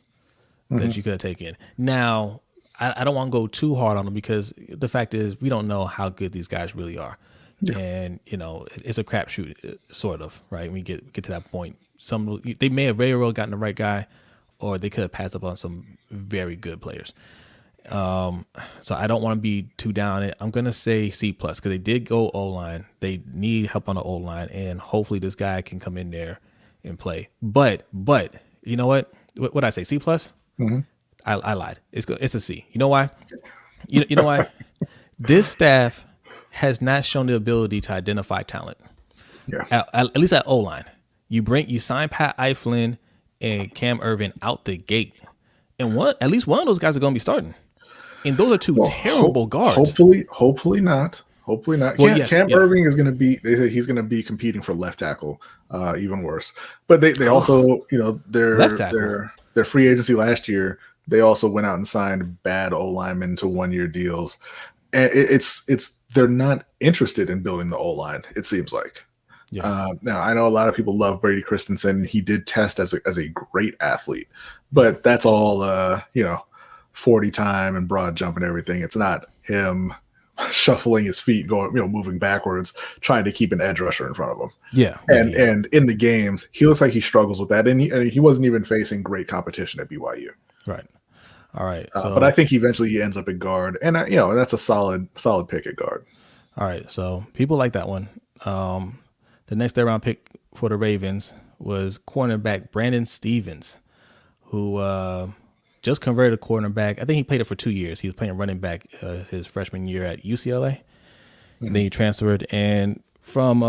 that you could have taken. Now, I don't want to go too hard on them because the fact is we don't know how good these guys really are. Yeah. And, it's a crapshoot, sort of, right? When we get to that point. They may have very well gotten the right guy, or they could have passed up on some very good players. So I don't want to be too down on it. I'm going to say C+, because they did go O-line. They need help on the O-line, and hopefully this guy can come in there and play. But you know what? What did I say, C+? Mm-hmm. I lied. It's a C. You know why? You know why? This staff has not shown the ability to identify talent. Yeah. At least at O-line. You sign Pat Eiflin and Cam Irvin out the gate, and at least one of those guys are going to be starting. And those are two terrible guards. Hopefully not. Well, Cam Irving is going to be. He's going to be competing for left tackle, even worse. But they also, their free agency last year, they also went out and signed bad O linemen to 1-year deals, and they're not interested in building the O line. It seems like. Yeah. Now I know a lot of people love Brady Christensen. He did test as a great athlete, but that's all 40 time and broad jump and everything. It's not him shuffling his feet, going moving backwards, trying to keep an edge rusher in front of him. Yeah. And in the games, he looks like he struggles with that, and he wasn't even facing great competition at BYU. Right. All right. But I think eventually he ends up at guard, and that's a solid pick at guard. All right. So people like that one. The next third round pick for the Ravens was cornerback Brandon Stevens, who just converted to cornerback. I think he played it for 2 years. He was playing running back his freshman year at UCLA. Mm-hmm. And then he transferred from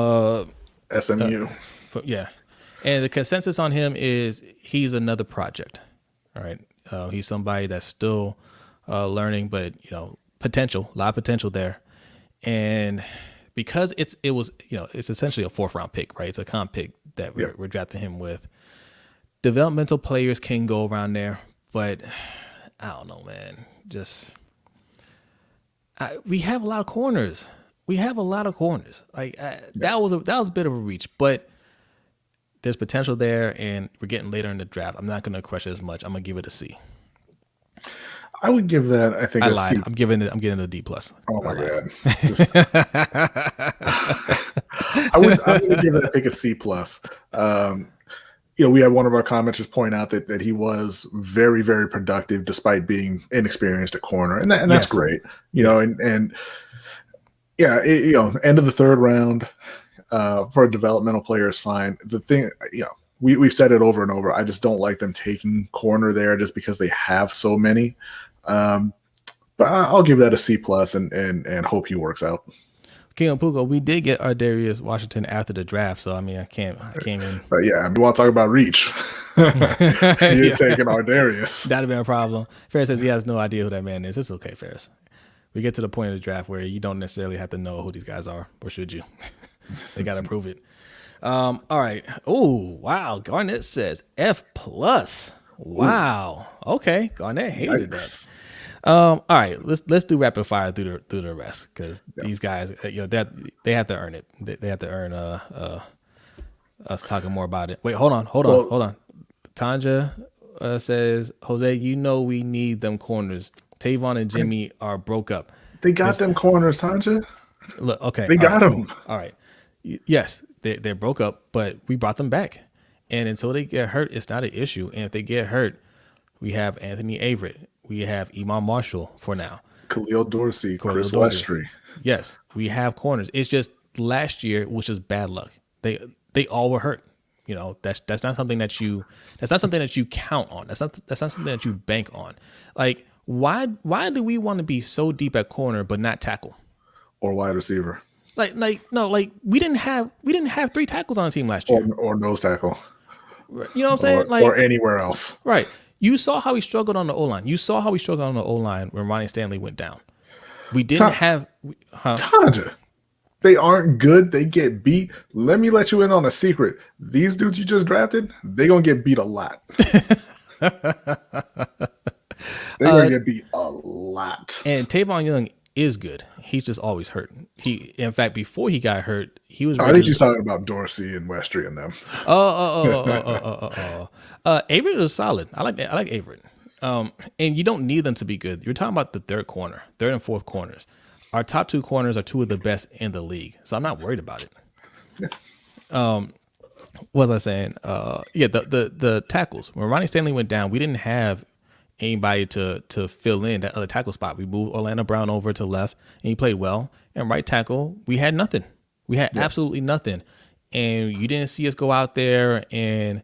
SMU. And the consensus on him is he's another project. All right. He's somebody that's still learning, but a lot of potential there. And because it's essentially a 4th round pick, right? It's a comp pick that we're drafting him with. Developmental players can go around there, but I don't know, man. We have a lot of corners. Like that was a bit of a reach, but there's potential there, and we're getting later in the draft. I'm not going to crush it as much. I'm going to give it a C. I would give that, I think, I lied. C. I'm getting it a D+. Oh my God. I'm going to give that pick a C+. We had one of our commenters point out that he was very, very productive despite being inexperienced at corner, and that's great. End of the 3rd round for a developmental player is fine. The thing, we've said it over and over. I just don't like them taking corner there just because they have so many. But I'll give that a C+ and hope he works out. King of Pugo, we did get Ardarius Washington after the draft, so I can't even. But we want to talk about reach. You're taking Ardarius. That'd have been a problem. Ferris says he has no idea who that man is. It's okay, Ferris. We get to the point of the draft where you don't necessarily have to know who these guys are, or should you? They got to prove it. All right. Oh, wow. Garnett says F+. Wow. Ooh. Okay. Garnett hated that. All right, let's do rapid fire through the rest, because these guys, that they have to earn it. They have to earn us talking more about it. Wait, hold on. Tanja says, Jose, we need them corners. Tavon and Jimmy are broke up. They got them corners, Tanja. Look, okay. They got them. All right. Yes, they're broke up, but we brought them back. And until they get hurt, it's not an issue. And if they get hurt, we have Anthony Averett. We have Imam Marshall for now. Khalil Dorsey, Chris Westry. Yes, we have corners. It's just last year was just bad luck. They all were hurt. You know, that's not something that you count on. That's not something that you bank on. Like, why do we want to be so deep at corner but not tackle or wide receiver? Like we didn't have 3 tackles on the team last year, or nose tackle. You know what I'm saying? Or anywhere else. Right. You saw how he struggled on the O-line. You saw how he struggled on the O-line when Ronnie Stanley went down. We didn't have Tanja. They aren't good. They get beat. Let me let you in on a secret. These dudes you just drafted, they're going to get beat a lot. They're going to get beat a lot. And Tavon Young is good. He's just always hurt. In fact, before he got hurt, he was. I think you're talking about Dorsey and Westry and them. Averett was solid. I like Averett. And you don't need them to be good. You're talking about the third and fourth corners. Our top 2 corners are 2 of the best in the league, so I'm not worried about it. What was I saying? The tackles. When Ronnie Stanley went down, we didn't have anybody to fill in that other tackle spot. We moved Orlando Brown over to left, and he played well. And right tackle, we had nothing. We had absolutely nothing. And you didn't see us go out there and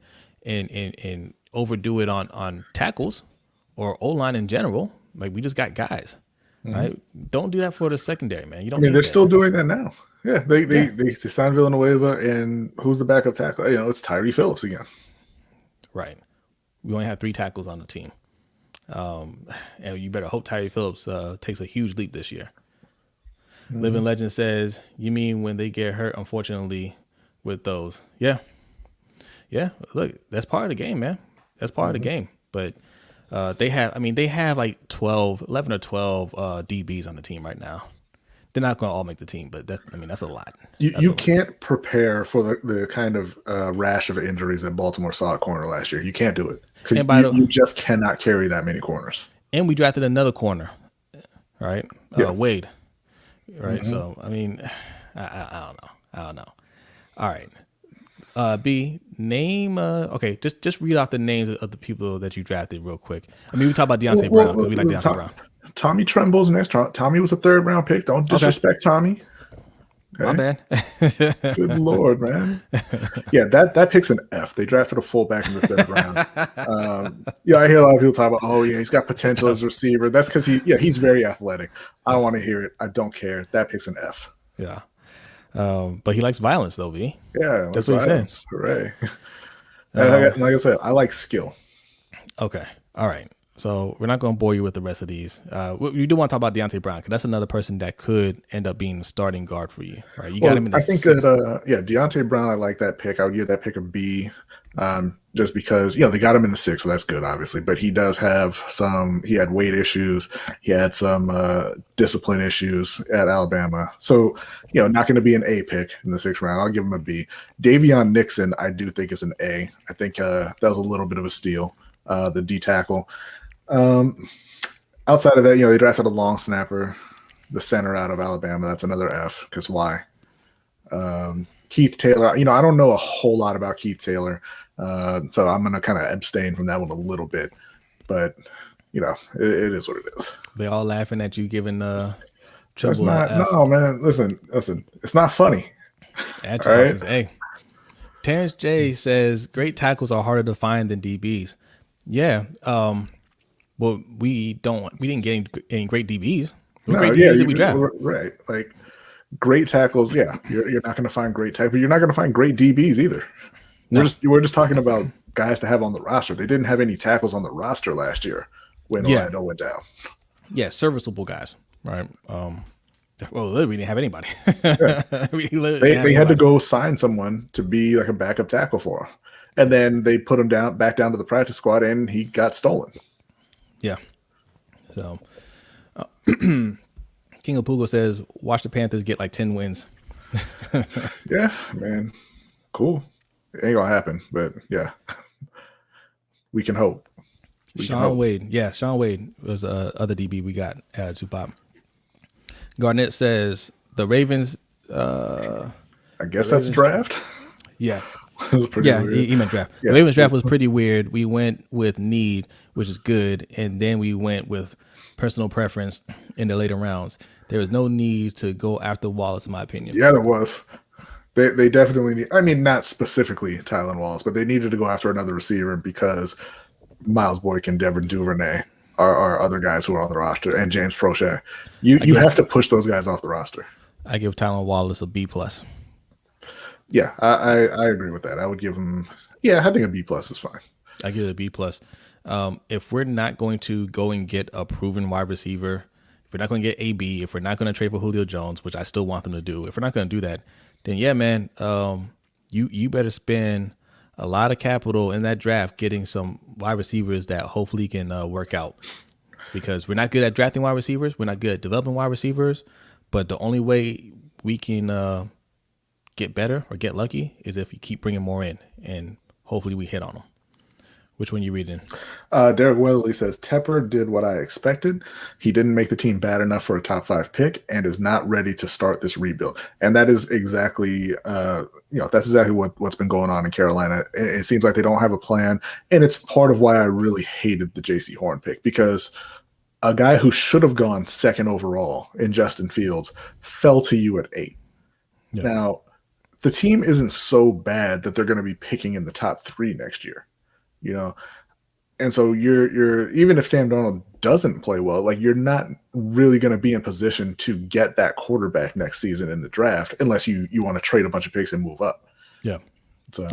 overdo it on tackles or O-line in general. Like, we just got guys. Right? Don't do that for the secondary, man. You don't. They're still doing that now. Yeah, they signed Villanueva, and who's the backup tackle? It's Tyree Phillips again. Right. We only have 3 tackles on the team. And you better hope Tyree Phillips takes a huge leap this year. Living Legend says, you mean when they get hurt, unfortunately, with those. Yeah. Look, that's part of the game, man. That's part of the game. But they have like 11 or 12 DBs on the team right now. They're not going to all make the team, but that's a lot. You can't prepare for the kind of rash of injuries that Baltimore saw at corner last year. You can't do it because you just cannot carry that many corners. And we drafted another corner, right? Wade, right? So I don't know. All right. B, name. Okay, just read off the names of the people that you drafted real quick. We talk about Deontay Brown because we like Deontay Brown. Tommy Tremble's next. Tommy was a 3rd round pick. Don't disrespect Tommy. Okay. My bad. Good Lord, man. Yeah, that pick's an F. They drafted a fullback in the 3rd round. I hear a lot of people talk about, he's got potential as a receiver. That's because he's very athletic. I don't want to hear it. I don't care. That pick's an F. Yeah. But he likes violence, though, B. Yeah, that's what he says. Hooray. And like I said, I like skill. Okay. All right. So we're not going to bore you with the rest of these. We do want to talk about Deontay Brown because that's another person that could end up being the starting guard for you. Right? You got him in the Deontay Brown, I like that pick. I would give that pick a B, just because they got him in the 6th, so that's good, obviously. But he does have he had weight issues, he had some discipline issues at Alabama. So not going to be an A pick in the 6th round. I'll give him a B. Davion Nixon, I do think is an A. I think that was a little bit of a steal, the D tackle. Outside of that, they drafted a long snapper, the center out of Alabama. That's another F, because why? Keith Taylor, I don't know a whole lot about Keith Taylor, so I'm going to kind of abstain from that one a little bit. But, it is what it is. They all laughing at you giving trouble. No, man. Listen. It's not funny. All right? Hey. Terrence J says, great tackles are harder to find than DBs. Yeah. Well, we didn't get any great DBs. We draft. Right. Like, great tackles, you're not going to find great tackles, but you're not going to find great DBs either. No. We're just talking about guys to have on the roster. They didn't have any tackles on the roster last year when Orlando went down. Yeah, serviceable guys, right? Well, we didn't have anybody. They had to go sign someone to be like a backup tackle for him, and then they put him back down to the practice squad, and he got stolen. Yeah. So. King of Pugo says, watch the Panthers get like 10 wins. Yeah, man. Cool. It ain't going to happen, but yeah. We can hope. Sean Wade. Yeah, Sean Wade was the other DB we got added to pop. Garnett says the Ravens. I guess that's draft. Yeah. It was pretty weird. He meant draft. Yeah. The Ravens draft was pretty weird. We went with need, which is good, and then we went with personal preference in the later rounds. There was no need to go after Wallace, in my opinion. Yeah, there was. They definitely need. I mean, not specifically Tylan Wallace, but they needed to go after another receiver because Miles Boykin, Devin Duvernay are other guys who are on the roster, and James Prochet. You have to push those guys off the roster. I give Tylan Wallace a B+. Yeah, I agree with that. I would give him. Yeah, I think a B+ is fine. I give it a B+. If we're not going to go and get a proven wide receiver, if we're not going to get AB, if we're not going to trade for Julio Jones, which I still want them to do, if we're not going to do that, then yeah, man, you better spend a lot of capital in that draft getting some wide receivers that hopefully can work out. Because we're not good at drafting wide receivers, we're not good at developing wide receivers, but the only way we can get better or get lucky is if you keep bringing more in, and hopefully we hit on them. Which one you reading? Derek Weatherly says Tepper did what I expected. He didn't make the team bad enough for a top 5 pick and is not ready to start this rebuild. And that is exactly, that's exactly what's been going on in Carolina. It seems like they don't have a plan, and it's part of why I really hated the J.C. Horn pick, because a guy who should have gone 2nd overall in Justin Fields fell to you at 8. Yeah. Now, the team isn't so bad that they're going to be picking in the top 3 next year. And so you're even if Sam Darnold doesn't play well, like, you're not really going to be in position to get that quarterback next season in the draft unless you want to trade a bunch of picks and move up. Yeah. So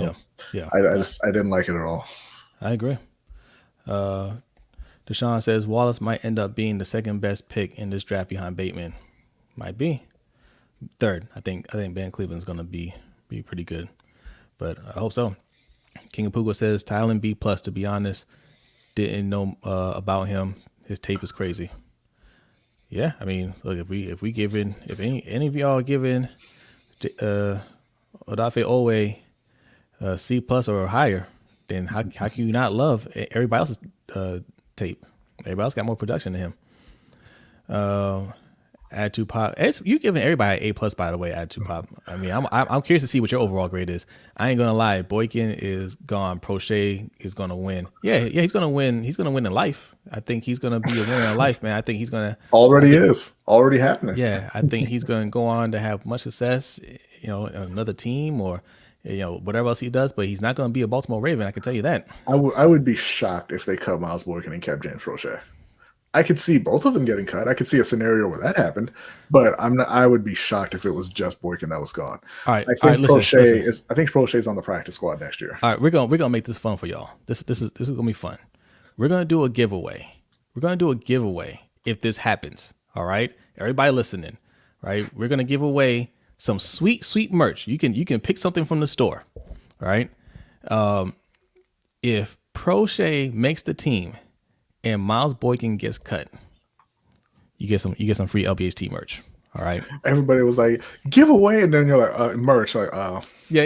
yeah. I didn't like it at all. I agree. Deshaun says Wallace might end up being the 2nd best pick in this draft behind Bateman. Might be 3rd. I think Ben Cleveland's going to be pretty good, but I hope so. King of Pugo says Tylan B+. To be honest, didn't know about him. His tape is crazy. Yeah, I mean, look, if any of y'all are giving Odafe Owe C+ or higher, then how can you not love everybody else's tape? Everybody else got more production than him. Add to pop. You giving everybody an A+, by the way. Add to pop. I mean, I'm curious to see what your overall grade is. I ain't gonna lie. Boykin is gone. Prochet is gonna win. Yeah, he's gonna win. He's gonna win in life. I think he's gonna be a winner in life, man. I think he's gonna already happening. Yeah, I think he's gonna go on to have much success. In another team or whatever else he does. But he's not gonna be a Baltimore Raven. I can tell you that. I would be shocked if they cut Miles Boykin and kept James Prochet. I could see both of them getting cut. I could see a scenario where that happened, but I would be shocked if it was just Boykin that was gone. All right. I think Prochet's on the practice squad next year. All right, we're gonna make this fun for y'all. This is gonna be fun. We're gonna do a giveaway. If this happens. All right, everybody listening. Right, we're gonna give away some sweet merch. You can pick something from the store. All right. If Prochet makes the team and Miles Boykin gets cut, you get some free LBHT merch. All right. Everybody was like, giveaway, and then you're like, merch. Like, oh. Yeah.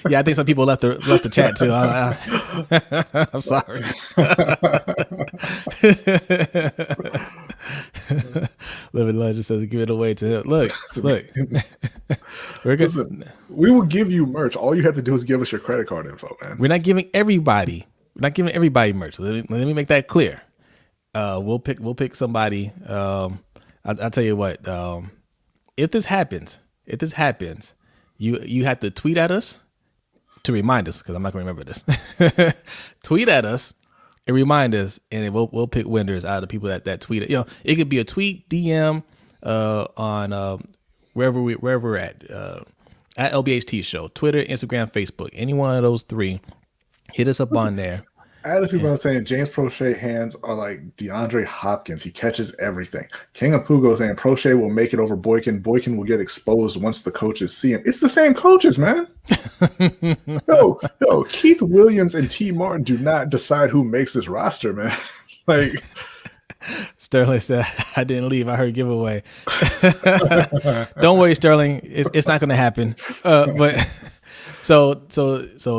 Yeah, I think some people left the chat too. I'm sorry. Living Legend says, give it away to him. Look. We're good. Listen, we will give you merch. All you have to do is give us your credit card info, man. We're not giving everybody merch. Let me make that clear. We'll pick somebody. I'll tell you what. If this happens, you have to tweet at us to remind us, because I'm not going to remember this. Tweet at us and remind us, and we'll pick winners out of the people that tweet it. It could be a tweet, DM, on wherever we're at LBHT Show, Twitter, Instagram, Facebook, any one of those 3. Hit us up on there. I had a few people saying James Prochet hands are like DeAndre Hopkins. He catches everything. King of Pugo saying Prochet will make it over Boykin. Boykin will get exposed once the coaches see him. It's the same coaches, man. Yo, Keith Williams and T. Martin do not decide who makes this roster, man. Like, Sterling said, I didn't leave. I heard giveaway. Don't worry, Sterling. It's not going to happen. But so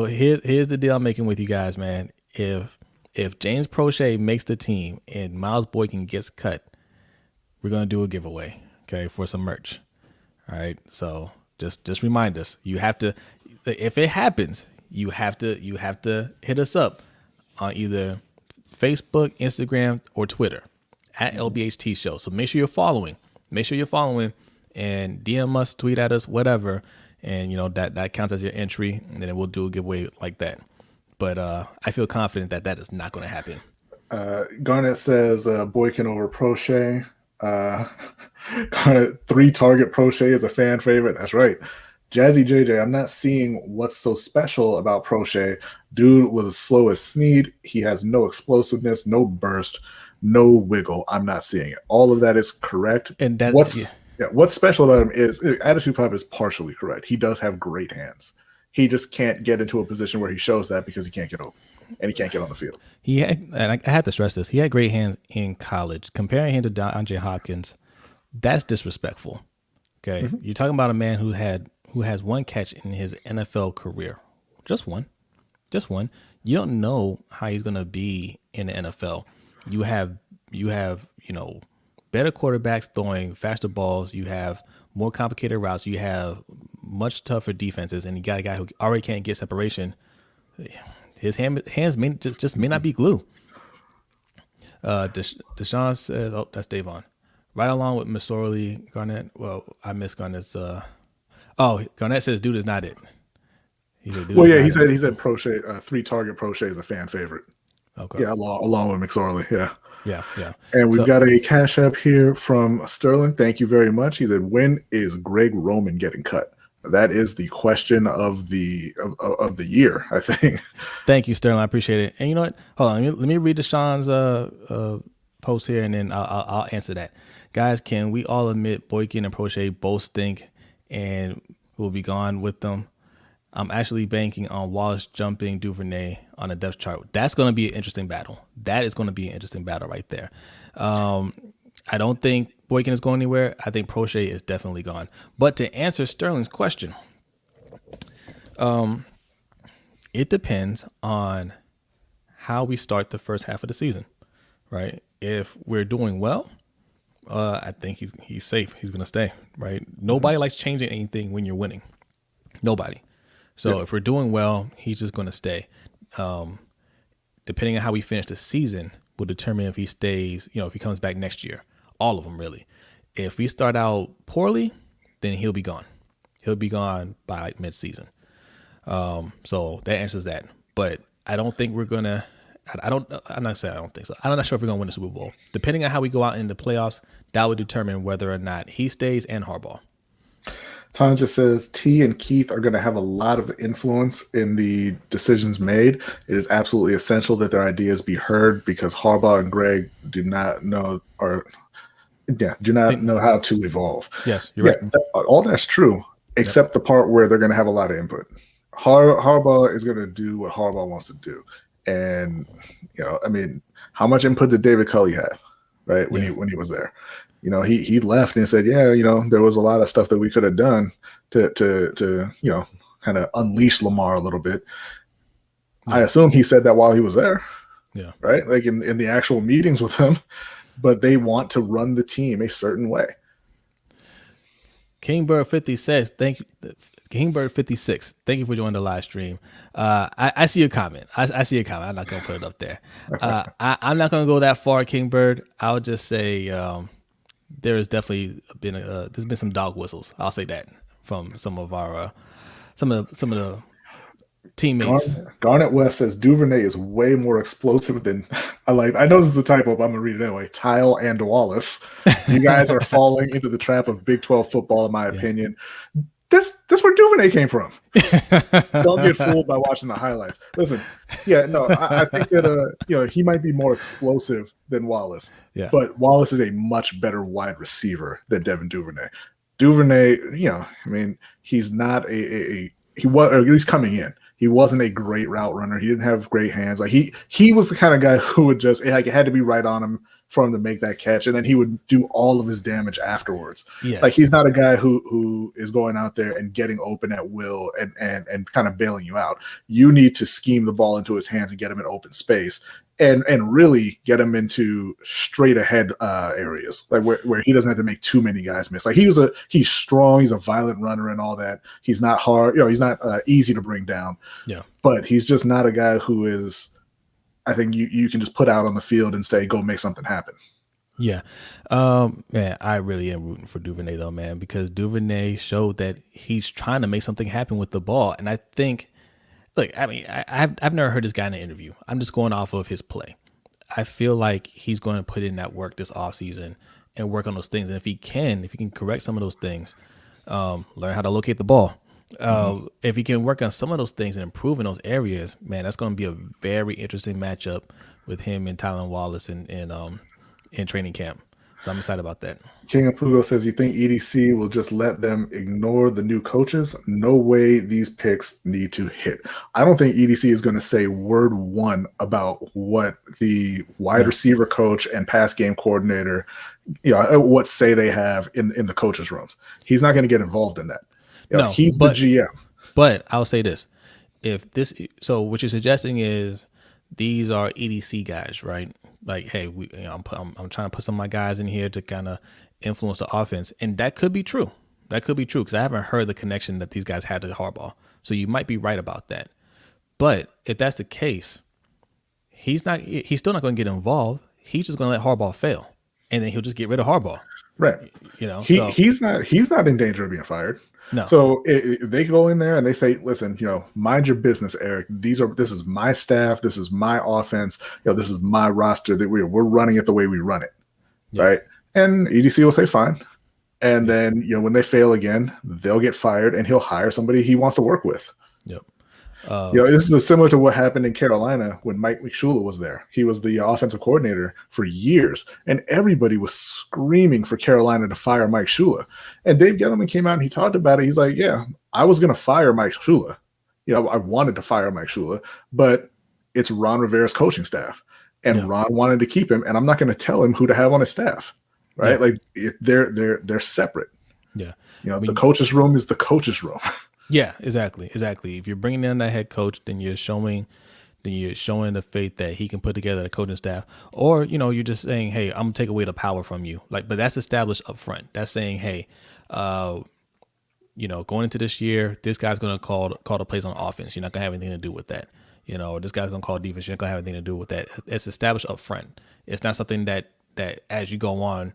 here's the deal I'm making with you guys, man. If if James Prochet makes the team and Miles Boykin gets cut, we're gonna do a giveaway, okay, for some merch. All right. So just remind us. You have to, if it happens, you have to hit us up on either Facebook, Instagram, or Twitter at LBHT Show. So make sure you're following. And DM us, tweet at us, whatever. And that counts as your entry, and then we'll do a giveaway like that. But I feel confident that is not going to happen. Garnett says Boykin over Prochet. Garnett 3-target Prochet is a fan favorite. That's right. Jazzy JJ, I'm not seeing what's so special about Prochet. Dude was as slow as Snead. He has no explosiveness, no burst, no wiggle. I'm not seeing it. All of that is correct. And what's special about him is Attitude Pop is partially correct. He does have great hands. He just can't get into a position where he shows that because he can't get open and he can't get on the field. And I have to stress this, he had great hands in college. Comparing him to DeAndre Hopkins, that's disrespectful. Okay. Mm-hmm. You're talking about a man who has one catch in his NFL career. Just one. You don't know how he's going to be in the NFL. You have better quarterbacks throwing faster balls. You have more complicated routes. You have much tougher defenses, and you got a guy who already can't get separation. His hands may not be glue. Deshaun says, "Oh, that's Davon." Right along with Missouri Garnett. Well, I missed Garnett's. Garnett says, "Dude is not it." He said Prochet, 3-target Prochet is a fan favorite. Okay. Yeah, along with McSorley. Yeah. Yeah. And we've got a cash app here from Sterling. Thank you very much. He said, "When is Greg Roman getting cut?" That is the question of the year, I think. Thank you, Sterling. I appreciate it. And you know what? Hold on. Let me read Deshaun's post here, and then I'll answer that. Guys, can we all admit Boykin and Prochet both stink, and we'll be gone with them? I'm actually banking on Wallace jumping Duvernay on a depth chart. That's going to be an interesting battle. That is going to be an interesting battle right there. I don't think Boykin is going anywhere. I think Prochet is definitely gone. But to answer Sterling's question, it depends on how we start the first half of the season, right? If we're doing well, I think he's safe. He's going to stay, right? Nobody likes changing anything when you're winning. Nobody. So if we're doing well, he's just going to stay. Depending on how we finish the season will determine if he stays, if he comes back next year. All of them, really. If we start out poorly, then he'll be gone. He'll be gone by like mid-season. So that answers that. But I don't think we're going to – I'm not saying I don't think so. I'm not sure if we're going to win the Super Bowl. Depending on how we go out in the playoffs, that would determine whether or not he stays and Harbaugh. Tanja says T and Keith are going to have a lot of influence in the decisions made. It is absolutely essential that their ideas be heard because Harbaugh and Greg do not know how to evolve. Yes, you're right. All that's true, except the part where they're going to have a lot of input. Harbaugh is going to do what Harbaugh wants to do. And, how much input did David Culley have, right, when he was there? He left and said, there was a lot of stuff that we could have done to kind of unleash Lamar a little bit. Yeah. I assume he said that while he was there. Yeah. Right. Like in the actual meetings with him, but they want to run the team a certain way. Kingbird 50 says, Kingbird 56, thank you for joining the live stream. I see your comment. I see your comment. I'm not going to put it up there. I'm not going to go that far, Kingbird. I'll just say, there has definitely been there's been some dog whistles. I'll say that from some of the teammates. Garnett West says Duvernay is way more explosive than I know this is a typo, but I'm gonna read it anyway. Tile and Wallace. You guys are falling into the trap of Big 12 football, in my opinion. That's where Duvernay came from. Don't get fooled by watching the highlights. Listen, I think that he might be more explosive than Wallace. Yeah. But Wallace is a much better wide receiver than Devin Duvernay. Duvernay, he's not he was, or at least coming in, he wasn't a great route runner. He didn't have great hands. Like he was the kind of guy who would just it had to be right on him for him to make that catch, and then he would do all of his damage afterwards. Yes. Like, he's not a guy who is going out there and getting open at will and kind of bailing you out. You need to scheme the ball into his hands and get him in open space, and really get him into straight ahead areas, like where he doesn't have to make too many guys miss. Like, he's strong, he's a violent runner and all that. He's not hard, he's not easy to bring down. Yeah. But he's just not a guy who is, I think you can just put out on the field and say, go make something happen. Yeah. Man, I really am rooting for Duvernay though, man, because Duvernay showed that he's trying to make something happen with the ball. And I think, look, I mean, I've never heard this guy in an interview. I'm just going off of his play. I feel like he's going to put in that work this offseason and work on those things. And if he can correct some of those things, learn how to locate the ball. If he can work on some of those things and improve in those areas, man, that's going to be a very interesting matchup with him and Tylan Wallace in training camp. So I'm excited about that. King of Pugo says, you think EDC will just let them ignore the new coaches? No way these picks need to hit. I don't think EDC is going to say word one about what the wide receiver coach and pass game coordinator, what say they have in the coaches' rooms. He's not going to get involved in that. No, he's the GM. But I'll say this: so what you're suggesting is these are EDC guys, right? Like, hey, I'm trying to put some of my guys in here to kind of influence the offense, and that could be true. That could be true because I haven't heard the connection that these guys had to Harbaugh. So you might be right about that. But if that's the case, he's still not going to get involved. He's just going to let Harbaugh fail, and then he'll just get rid of Harbaugh. Right. He's not in danger of being fired. No. So if they go in there and they say, listen, mind your business, Eric. This is my staff. This is my offense. This is my roster that we're running it the way we run it. Yeah. Right. And EDC will say, fine. And then, when they fail again, they'll get fired and he'll hire somebody he wants to work with. Yep. This is similar to what happened in Carolina when Mike McShula was there. He was the offensive coordinator for years, and everybody was screaming for Carolina to fire Mike Shula. And Dave Gettleman came out and he talked about it. He's like, yeah, I was going to fire Mike Shula. I wanted to fire Mike Shula, but it's Ron Rivera's coaching staff, and Ron wanted to keep him, and I'm not going to tell him who to have on his staff, right? Yeah. Like, they're separate. Yeah. The coach's room is the coach's room. Yeah, exactly. If you're bringing in that head coach, then you're showing the faith that he can put together the coaching staff. Or, you're just saying, hey, I'm gonna take away the power from you. But that's established up front. That's saying, hey, going into this year, this guy's gonna call the plays on offense. You're not gonna have anything to do with that. This guy's gonna call defense. You're not gonna have anything to do with that. It's established up front. It's not something that as you go on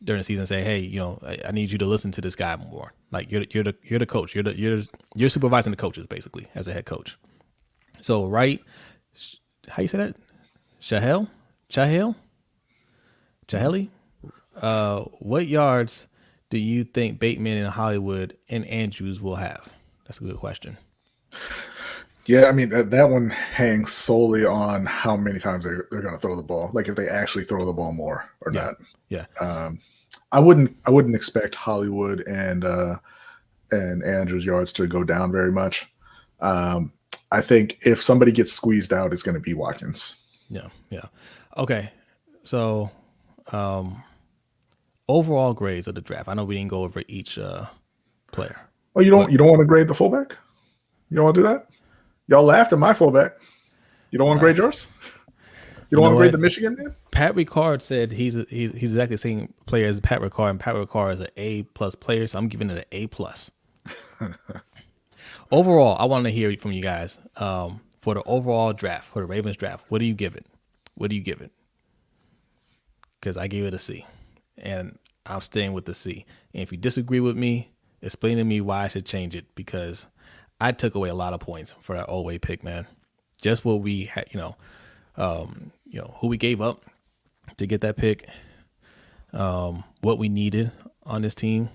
during the season, say, hey, I need you to listen to this guy more. Like, you're the coach. You're supervising the coaches basically as a head coach. So, right, how you say that? Chaheli. What yards do you think Bateman and Hollywood and Andrews will have? That's a good question. Yeah, I mean, that one hangs solely on how many times they're going to throw the ball. Like, if they actually throw the ball more or not. Yeah. I wouldn't expect Hollywood and Andrews' yards to go down very much. I think if somebody gets squeezed out, it's going to be Watkins. Yeah. Okay. So, overall grades of the draft. I know we didn't go over each player. Oh, you don't want to grade the fullback? You don't want to do that? Y'all laughed at my fullback. You don't want to grade yours? You don't want to grade the Michigan man? Pat Ricard said he's exactly the same player as Pat Ricard, and Pat Ricard is an A+ player, so I'm giving it an A+. Overall, I want to hear from you guys for the overall draft, for the Ravens draft. What do you give it? Because I gave it a C, and I'm staying with the C. And if you disagree with me, explain to me why I should change it, because I took away a lot of points for that Olway pick, man. Just what we had, who we gave up to get that pick, what we needed on this team,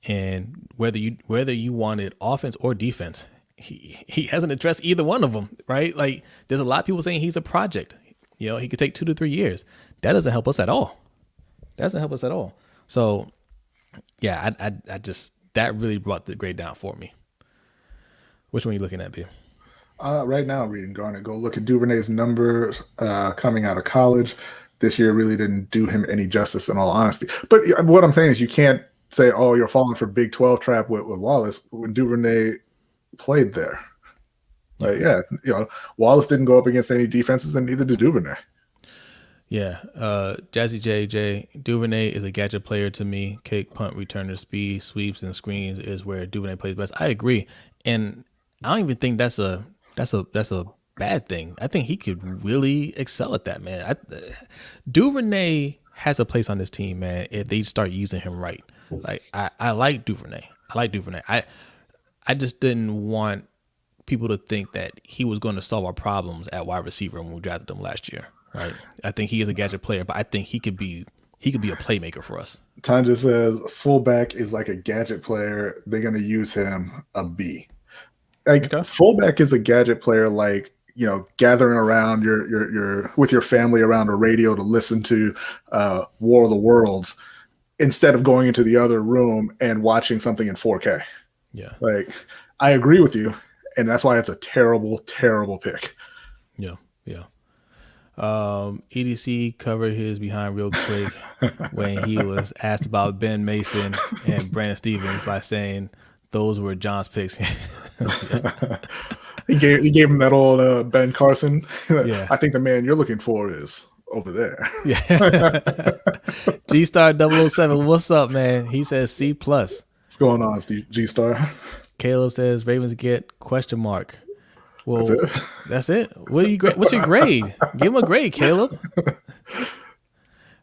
and whether you wanted offense or defense. He hasn't addressed either one of them, right? Like, there's a lot of people saying he's a project. He could take 2 to 3 years. That doesn't help us at all. So, yeah, I just, that really brought the grade down for me. Which one are you looking at, B? Right now I'm reading Garnet. Go look at Duvernay's numbers coming out of college. this year really didn't do him any justice, in all honesty. But what I'm saying is, you can't say, "Oh, you're falling for Big 12 trap with Wallace," when Duvernay played there. Like, yeah, Wallace didn't go up against any defenses, and neither did Duvernay. Yeah, Jazzy JJ, Duvernay is a gadget player to me. Kick, punt, returner, speed, sweeps, and screens is where Duvernay plays best. I agree, and I don't even think that's a bad thing. I think he could really excel at that, man. Duvernay has a place on this team, man, if they start using him right. Like, I like Duvernay. I just didn't want people to think that he was going to solve our problems at wide receiver when we drafted him last year. Right. I think he is a gadget player, but I think he could be a playmaker for us. Tanja says fullback is like a gadget player. They're going to use him a B. Like, okay. Fullback is a gadget player, like, gathering around your with your family around a radio to listen to War of the Worlds instead of going into the other room and watching something in 4K. Yeah. Like, I agree with you, and that's why it's a terrible, terrible pick. Yeah. Yeah. EDC covered his behind real quick when he was asked about Ben Mason and Brandon Stevens by saying those were John's picks. He gave him that old Ben Carson. Yeah. I think the man you're looking for is over there. Yeah. G Star 007, what's up, man? He says C+. What's going on, G Star? Caleb says Ravens get ? Well, that's it. What's your grade? Give him a grade, Caleb.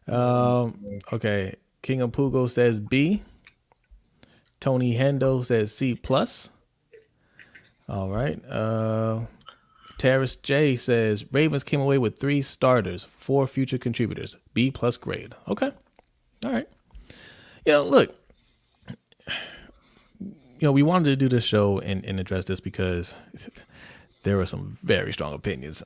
Okay. King of Pugo says B. Tony Hendo says C+. All right. Terrace J says Ravens came away with 3 starters, 4 future contributors, B+ grade. Okay. All right. Look. We wanted to do this show and address this because there were some very strong opinions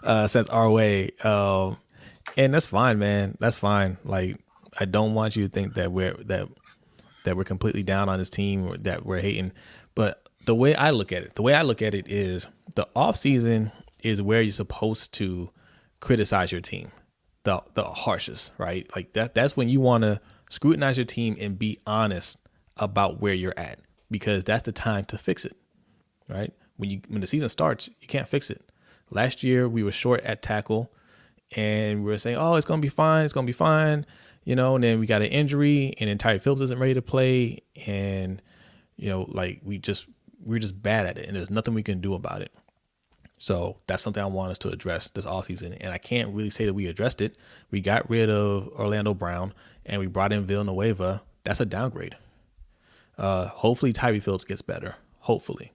sent our way. And that's fine, man. That's fine. Like, I don't want you to think that we're completely down on this team or that we're hating. But the way I look at it is the offseason is where you're supposed to criticize your team, the harshest, right? Like that's when you want to scrutinize your team and be honest about where you're at, because that's the time to fix it, right? When the season starts, you can't fix it. Last year, we were short at tackle, and we were saying, "Oh, it's gonna be fine. It's gonna be fine," And then we got an injury, and then Tyreek Phillips isn't ready to play, and we're just bad at it, and there's nothing we can do about it. So that's something I want us to address this offseason, and I can't really say that we addressed it. We got rid of Orlando Brown, and we brought in Villanueva. That's a downgrade. Hopefully Tyreek Phillips gets better. Hopefully.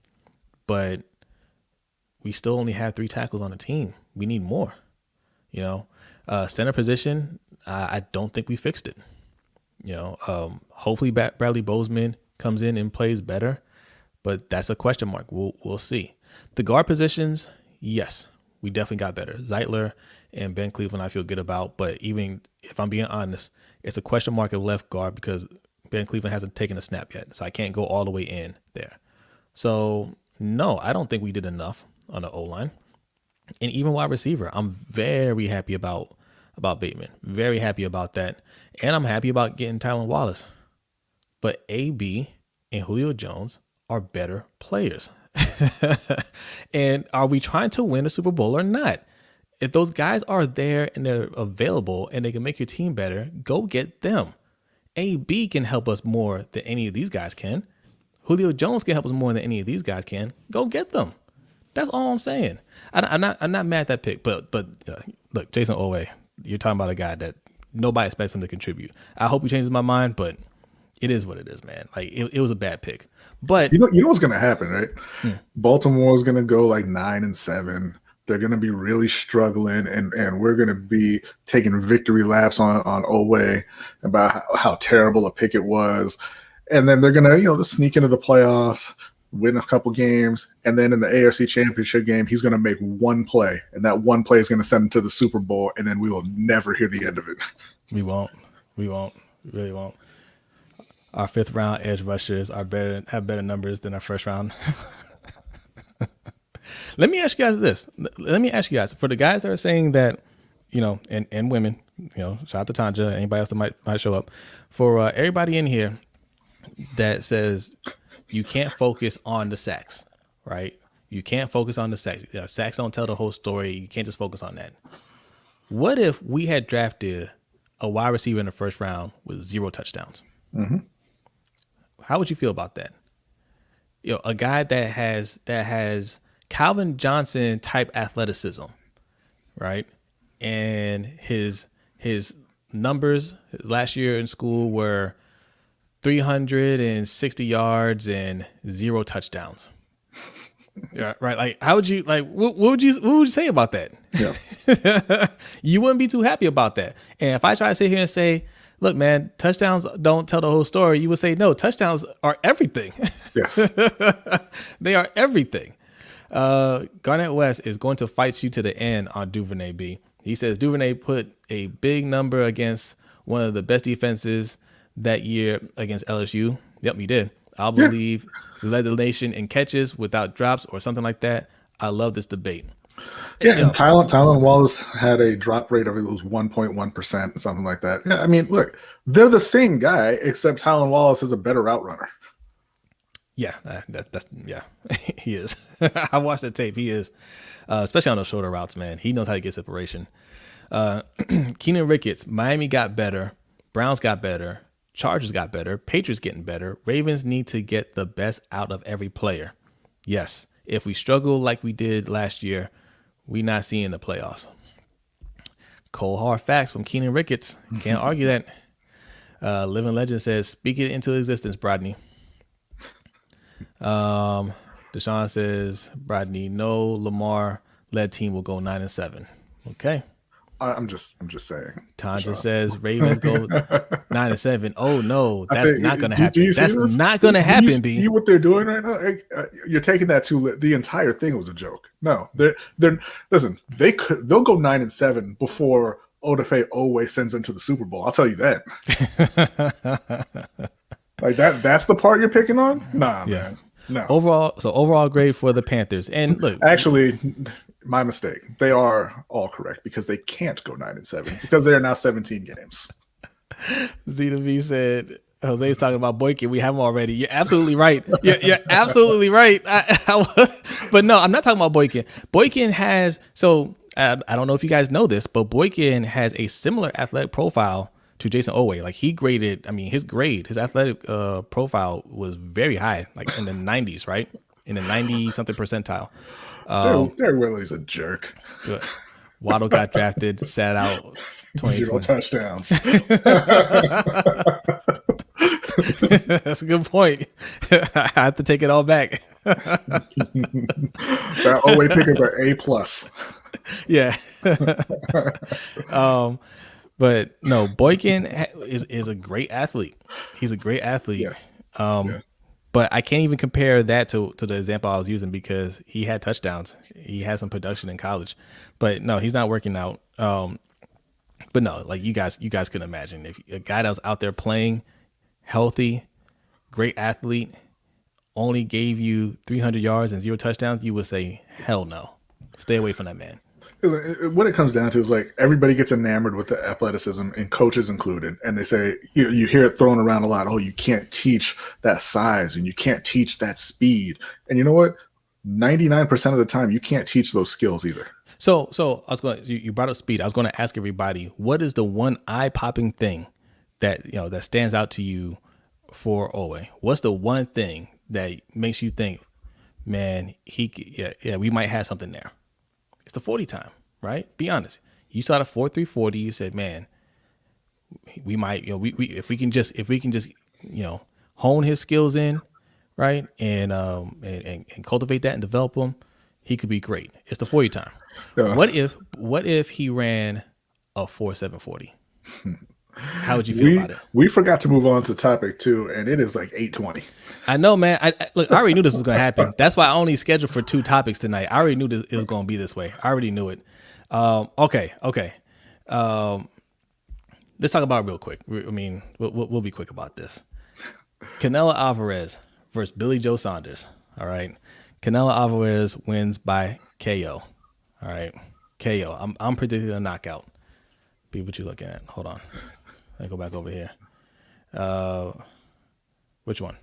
But we still only have 3 tackles on the team. We need more. Center position, I don't think we fixed it. Hopefully Bradley Bozeman comes in and plays better, but that's a question mark. We'll see. The guard positions, yes, we definitely got better. Zeitler and Ben Cleveland I feel good about, but even if I'm being honest, it's a question mark at left guard because Ben Cleveland hasn't taken a snap yet, so I can't go all the way in there. So no, I don't think we did enough on the O-line. And even wide receiver, I'm very happy about Bateman. Very happy about that. And I'm happy about getting Tylan Wallace. But AB and Julio Jones are better players. And are we trying to win a Super Bowl or not? If those guys are there and they're available and they can make your team better, go get them. AB can help us more than any of these guys can. Julio Jones can help us more than any of these guys can. Go get them. That's all I'm saying. I'm not mad at that pick, but look, Jason Owe, you're talking about a guy that nobody expects him to contribute. I hope he changes my mind, but it is what it is, man. Like it was a bad pick. But you know what's gonna happen, right? Baltimore's gonna go like 9-7. They're gonna be really struggling, and we're gonna be taking victory laps on Owe about how terrible a pick it was. And then they're gonna, sneak into the playoffs, win a couple games, and then in the AFC Championship game, he's gonna make one play, and that one play is gonna send him to the Super Bowl, and then we will never hear the end of it. We won't. We really won't. Our 5th round edge rushers have better numbers than our 1st round. Let me ask you guys this. For the guys that are saying that, and women, shout out to Tanja, anybody else that might show up, for everybody in here that says you can't focus on the sacks, right? You can't focus on the sacks. Sacks don't tell the whole story. You can't just focus on that. What if we had drafted a wide receiver in the first round with 0 touchdowns? Mm-hmm. How would you feel about that? A guy that has Calvin Johnson type athleticism, right? And his numbers last year in school were 360 yards and 0 touchdowns. Yeah, right. Like, how would you what would you say about that? Yeah. You wouldn't be too happy about that. And if I try to sit here and say, look, man, touchdowns don't tell the whole story, you would say, no, touchdowns are everything. Yes. They are everything. Garnett West is going to fight you to the end on Duvernay B. He says Duvernay put a big number against one of the best defenses that year against LSU. Yep, he did. I'll believe he led the nation in catches without drops or something like that. I love this debate. Yeah, and Tylan Wallace had a drop rate of, it was 1.1%, something like that. Yeah, I mean, look, they're the same guy, except Tylan Wallace is a better route runner. Yeah, that's he is. I watched the tape. He is, especially on those shorter routes, man. He knows how to get separation. Keenan Ricketts, Miami got better. Browns got better. Chargers got better. Patriots getting better. Ravens need to get the best out of every player. Yes, if we struggle like we did last year, we not seeing the playoffs. Cold hard facts from Keenan Ricketts. Can't argue that. Living Legend says, speak it into existence, Brodney. Deshaun says, Brodney, no Lamar-led team will go 9-7. Okay. I'm just saying. Tanja says Ravens go 9-7. Oh no, that's not going to happen. That's not going to happen. Do you see what they're doing right now? You're taking that to the entire thing was a joke. No, they're listen. They'll go 9-7 before Odafe Owe sends them to the Super Bowl. I'll tell you that. Like that's the part you're picking on? Nah, yeah. Man. No. Overall grade for the Panthers. And look, actually, my mistake. They are all correct because they can't go 9-7 because they are now 17 games. Zeta V said Jose's talking about Boykin. We have him already. You're absolutely right. You're absolutely right. But no, I'm not talking about Boykin. Boykin has I don't know if you guys know this, but Boykin has a similar athletic profile to Jason Owe. Like his athletic profile was very high, like in the 90s, right? In the 90-something percentile. Derek Whitley's a jerk. Waddle got drafted, sat out 0 touchdowns. That's a good point. I have to take it all back. That Owe pick is an A+. Yeah. But no, Boykin is a great athlete. He's a great athlete. Yeah. But I can't even compare that to the example I was using because he had touchdowns. He had some production in college. But no, he's not working out. But no, like you guys can imagine if a guy that was out there playing healthy, great athlete, only gave you 300 yards and 0 touchdowns, you would say, hell no. Stay away from that man. What it comes down to is like everybody gets enamored with the athleticism and coaches included. And they say, you hear it thrown around a lot. Oh, you can't teach that size and you can't teach that speed. And you know what? 99% of the time, you can't teach those skills either. So I was going. You brought up speed. I was going to ask everybody, what is the one eye-popping thing that that stands out to you for Owe? What's the one thing that makes you think, man, we might have something there? It's the 40 time, right? Be honest. You saw the 4.340. You said, man, we might, we if we can just hone his skills in, right, and cultivate that and develop him, he could be great. It's the 40 time. What if he ran a 4.740? How would you feel about it? We forgot to move on to topic 2, and it is like 8:20. I know, man. I already knew this was going to happen. That's why I only scheduled for 2 topics tonight. I already knew it was going to be this way. I already knew it. Okay. Let's talk about it real quick. I mean, we'll be quick about this. Canelo Alvarez versus Billy Joe Saunders. All right. Canelo Alvarez wins by KO. All right. KO. I'm predicting a knockout. Be what you looking at. Hold on. Let me go back over here. Which one?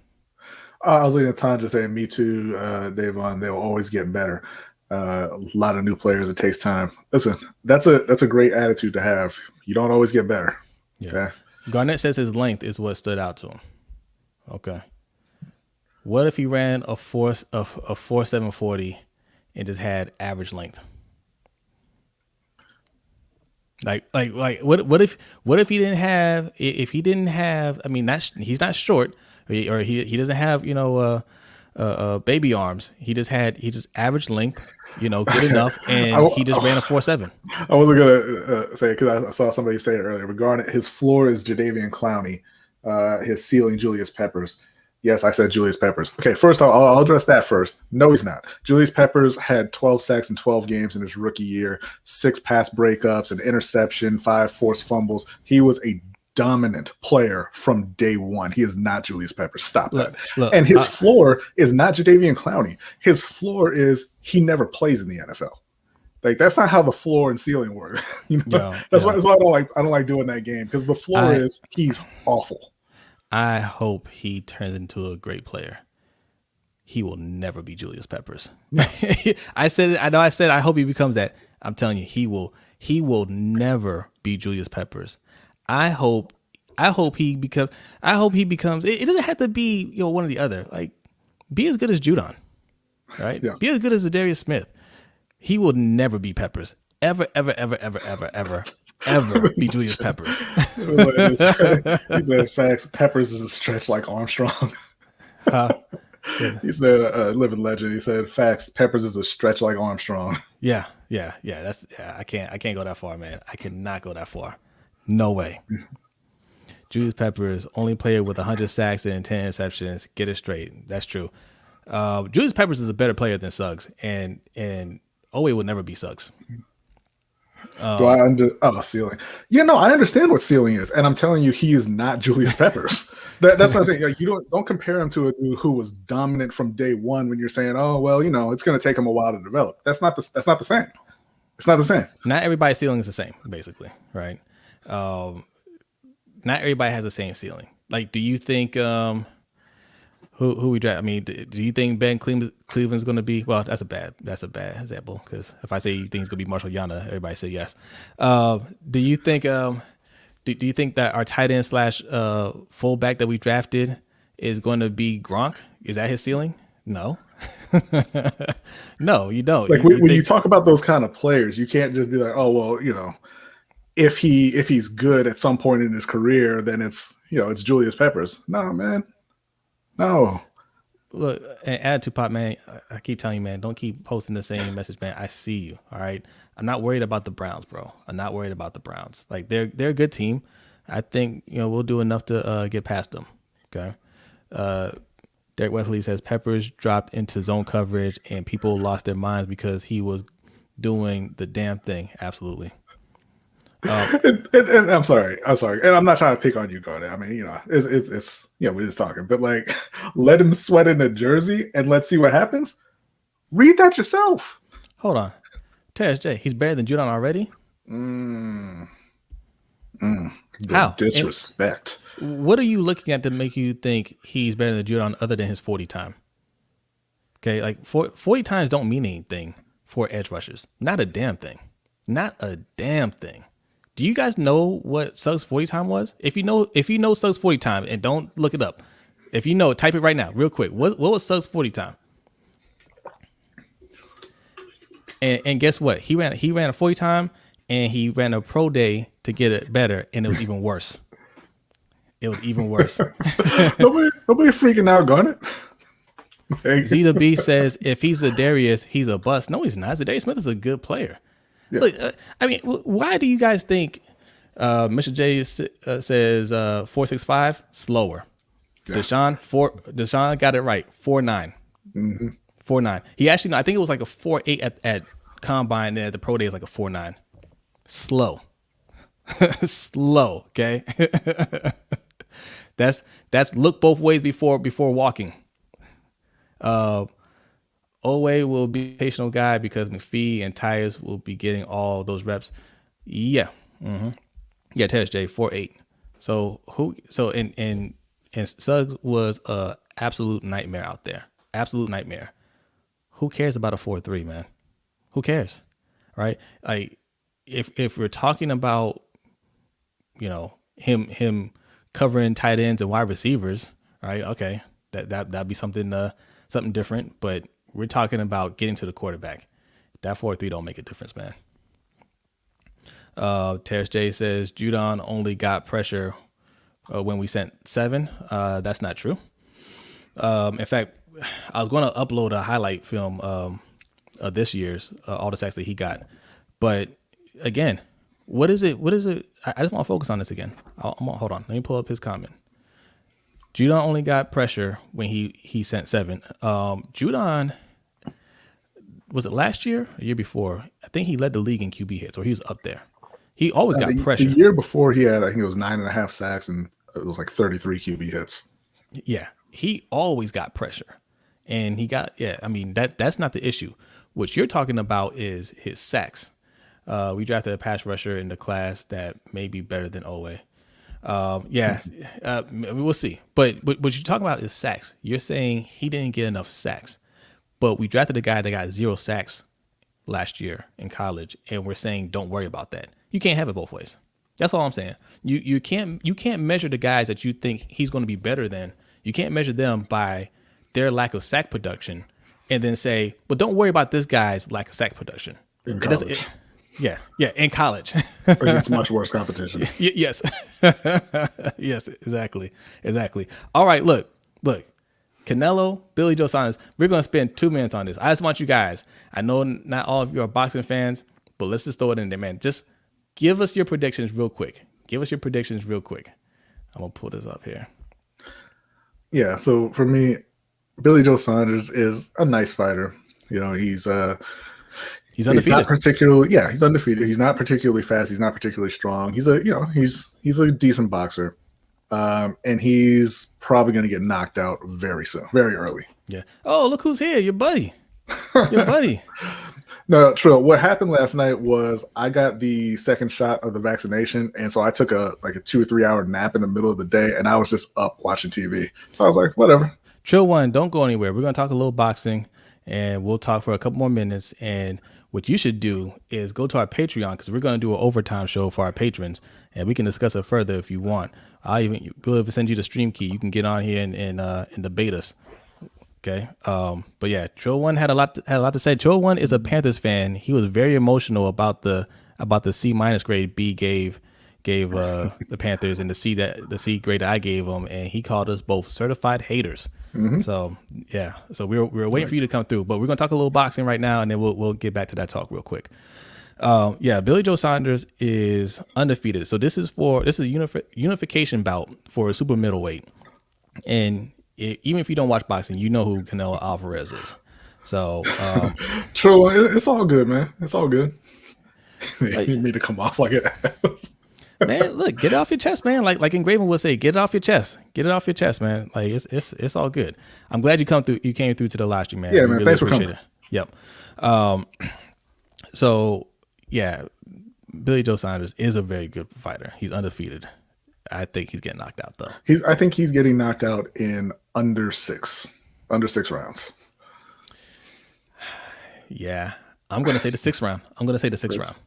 I was looking at Tanja saying, "Me too, Davon. They'll always get better. A lot of new players. It takes time. Listen, that's a great attitude to have. You don't always get better. Yeah. Okay? Garnett says his length is what stood out to him. Okay. What if he ran a 4.740 and just had average length? Like what if he didn't have, I mean, he's not short, or he doesn't have baby arms. He just average length, good enough, and he just ran a 4.7. I wasn't gonna say it because I saw somebody say it earlier. But Garnett, his floor is Jadeveon Clowney, his ceiling Julius Peppers. Yes, I said Julius Peppers. Okay, first I'll address that first. No, he's not. Julius Peppers had 12 sacks in 12 games in his rookie year, 6 pass breakups, an interception, 5 forced fumbles. He was a dominant player from day one. He is not Julius Peppers. Stop that. Look, and his floor is not Jadeveon Clowney. His floor is he never plays in the NFL. Like, that's not how the floor and ceiling work. That's why I don't like doing that game, because the floor is he's awful. I hope he turns into a great player. He will never be Julius Peppers. I said I hope he becomes that. I'm telling you, he will never be Julius Peppers. I hope he becomes, it doesn't have to be, one or the other. Like, be as good as Judon, right? Yeah. Be as good as Zadarius Smith. He will never be Peppers. Ever be Julius Peppers. He said, facts, Peppers is a stretch like Armstrong. He said, living legend. He said, facts, Peppers is a stretch like Armstrong. Yeah. I can't go that far, man. I cannot go that far. No way. Julius Peppers, only player with 100 sacks and 10 interceptions. Get it straight. That's true. Julius Peppers is a better player than Suggs, and Owe will never be Suggs. Ceiling? Yeah, no, I understand what ceiling is, and I'm telling you, he is not Julius Peppers. That's what I'm saying. Like, you don't compare him to a dude who was dominant from day one. When you're saying, oh well, it's going to take him a while to develop. That's not the same. It's not the same. Not everybody's ceiling is the same, basically, right? Not everybody has the same ceiling. Like, do you think who we draft? I mean, do you think Ben Cleveland's going to be? Well, that's a bad example, because if I say you think it's going to be Marshall Yana, everybody say yes. Do you think do you think that our tight end / fullback that we drafted is going to be Gronk? Is that his ceiling? No. No, you don't. Like, when you talk about those kind of players, you can't just be like, oh well, if he's good at some point in his career, then it's Julius Peppers. No, man. No. Look, and add to Pop, man, I keep telling you, man, don't keep posting the same message, man. I see you, all right? I'm not worried about the Browns, bro. I'm not worried about the Browns. Like, they're a good team. I think, we'll do enough to get past them, okay? Derek Wesley says Peppers dropped into zone coverage and people lost their minds because he was doing the damn thing. Absolutely. And I'm sorry, and I'm not trying to pick on you, Garnet. I mean, it's we're just talking, but like, let him sweat in the jersey and let's see what happens. Read that yourself. Hold on, Terrence J. He's better than Judon already. How? Disrespect. And what are you looking at to make you think he's better than Judon other than his 40 time? Okay, like 40 times don't mean anything for edge rushers. Not a damn thing. Not a damn thing. Do you guys know what Suggs 40 time was? If you know Suggs 40 time, and don't look it up. If you know it, type it right now, real quick. What was Suggs 40 time? And guess what? He ran a 40 time, and he ran a pro day to get it better, and it was even worse. It was even worse. nobody freaking out, Garnet. Zeta B says if he's a Darius, he's a bust. No, he's not. Zadarius Smith is a good player. Yeah. Look, I mean, why do you guys think Mr. J says 4.65 slower? Yeah. Deshaun got it right. 4.9. 4.9. He actually, I think it was like a 4.8 at combine, and at the pro day is like a 4.9. Slow. Slow. Okay. That's look both ways before walking. Owe will be a rotational guy because McPhee and Tyus will be getting all those reps. Yeah. Yeah, Terrence J 4'8". So who? So and Suggs was a absolute nightmare out there. Absolute nightmare. Who cares about a 4'3", man? Who cares, right? Like if we're talking about him covering tight ends and wide receivers, right? Okay, that'd be something different. But we're talking about getting to the quarterback. That 4'3" don't make a difference, man. Terrence J says Judon only got pressure when we sent 7. That's not true. In fact, I was going to upload a highlight film of this year's all the sacks that he got. But again, what is it? I just want to focus on this again. Hold on. Let me pull up his comment. Judon only got pressure when he sent 7. Judon, was it last year or year before? I think he led the league in QB hits, or he was up there. He always got pressure. The year before he had, I think it was 9.5 sacks and it was like 33 QB hits. Yeah, he always got pressure, and he got I mean that's not the issue. What you're talking about is his sacks. We drafted a pass rusher in the class that may be better than Owe. We'll see. But what you're talking about is sacks. You're saying he didn't get enough sacks, but we drafted a guy that got 0 sacks last year in college, and we're saying don't worry about that. You can't have it both ways. That's all I'm saying. You can't measure the guys that you think he's going to be better than. You can't measure them by their lack of sack production, and then say, "But don't worry about this guy's lack of sack production." In college. In college. Against much worse competition. Yes. Yes, exactly. All right, look. Canelo, Billy Joe Saunders, we're going to spend 2 minutes on this. I just want you guys, I know not all of you are boxing fans, but let's just throw it in there, man. Just give us your predictions real quick. I'm going to pull this up here. Yeah, so for me, Billy Joe Saunders is a nice fighter. He's undefeated. He's undefeated. He's not particularly fast. He's not particularly strong. He's a decent boxer. And he's probably going to get knocked out very soon, very early. Yeah. Oh, look who's here. Your buddy. No, Trill, what happened last night was I got the second shot of the vaccination. And so I took a 2 or 3 hour nap in the middle of the day, and I was just up watching TV. So I was like, whatever. Trill 1, don't go anywhere. We're going to talk a little boxing, and we'll talk for a couple more minutes. And what you should do is go to our Patreon, because we're going to do an overtime show for our patrons, and we can discuss it further if you want. We'll even send you the stream key. You can get on here and debate us. Okay. But yeah, Trill 1 had a lot to say. Trill 1 is a Panthers fan. He was very emotional about the C- grade B gave the Panthers, and the C grade I gave them, and he called us both certified haters. Mm-hmm. So yeah, so we were waiting for you to come through, but we're gonna talk a little boxing right now, and then we'll get back to that talk real quick. Billy Joe Saunders is undefeated. So this is a unification bout for a super middleweight, and even if you don't watch boxing, you know who Canelo Alvarez is. So true, it's all good, man. It's all good. You need to come off like it. Man, look, get it off your chest, man. Like Engraven would say, get it off your chest. Get it off your chest, man. Like it's all good. I'm glad you came through to the live stream, man. Yeah, man. Really thanks for coming. Yep. So yeah, Billy Joe Saunders is a very good fighter. He's undefeated. I think he's getting knocked out though. I think he's getting knocked out in under 6 rounds. Yeah, I'm gonna say the 6th round. Round.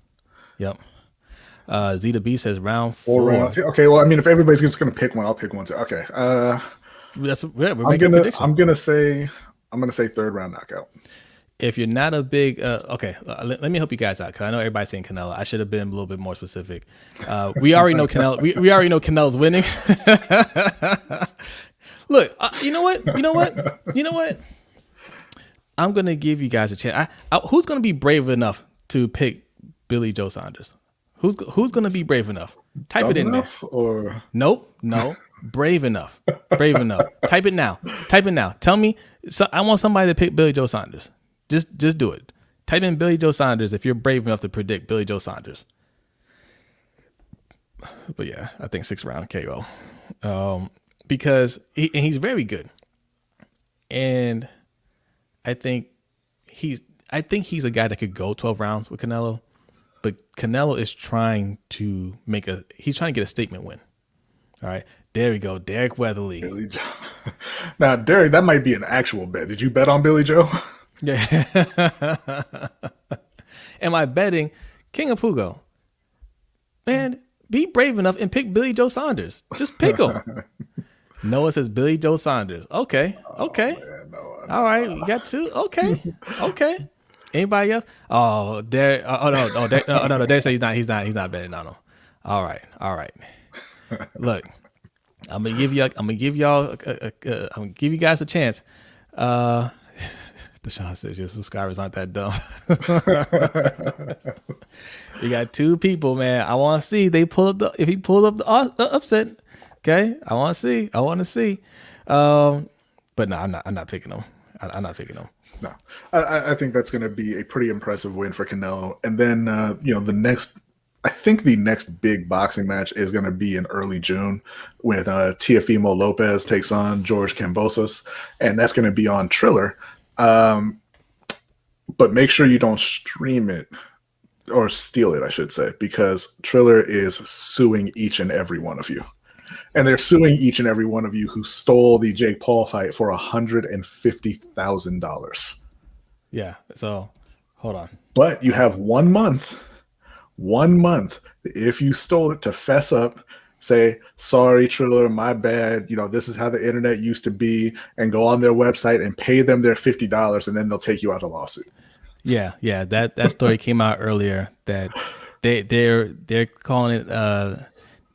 Yep. Z to B says round 4. Rounds. Okay, well, I mean, if everybody's just gonna pick one, I'll pick one too. Okay. We're making a prediction. I'm gonna say 3rd round knockout. If you're not a big let me help you guys out, because I know everybody's saying Canelo. I should have been a little bit more specific. We already know Canelo. We already know Canelo's winning. Look, you know what? I'm gonna give you guys a chance. Who's gonna be brave enough to pick Billy Joe Saunders? Who's gonna be brave enough? Type it in there. Or no, brave enough. Type it now. Tell me. I want somebody to pick Billy Joe Saunders. Just do it. Type in Billy Joe Saunders if you're brave enough to predict Billy Joe Saunders. But yeah, I think 6th round KO. Because he's very good. And I think he's a guy that could go 12 rounds with Canelo. but Canelo is trying to he's trying to get a statement win. All right, there we go, Derek Weatherly. Billy Joe. Now, Derek, that might be an actual bet. Did you bet on Billy Joe? Yeah. Am I betting King of Pugo? Man, be brave enough and pick Billy Joe Saunders. Just pick him. Noah says Billy Joe Saunders. Okay. Man, no. All right. You got two. Okay. Anybody else? Oh, Derek. No. Derek says he's not betting. No. All right. Look, I'm gonna give you guys a chance. Deshaun says your subscribers aren't that dumb. You got two people, man. I want to see if he pulls up the upset. Okay, I want to see. But no, I'm not picking him. I'm not picking him. No, I think that's going to be a pretty impressive win for Canelo. And then I think the next big boxing match is going to be in early June when Teofimo Lopez takes on George Kambosos, and that's going to be on Triller. But make sure you don't stream it or steal it, I should say, because Triller is suing each and every one of you. And they're suing each and every one of you who stole the Jake Paul fight for $150,000. Yeah. So hold on. But you have 1 month, if you stole it, to fess up, say, sorry, Triller, my bad. This is how the internet used to be, and go on their website and pay them their $50, and then they'll take you out of a lawsuit. Yeah. That story came out earlier that they're calling it.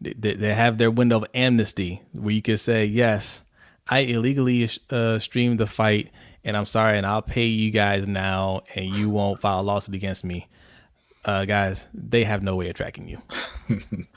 They have their window of amnesty where you could say, yes, I illegally streamed the fight, and I'm sorry, and I'll pay you guys now, and you won't file a lawsuit against me. Guys, they have no way of tracking you.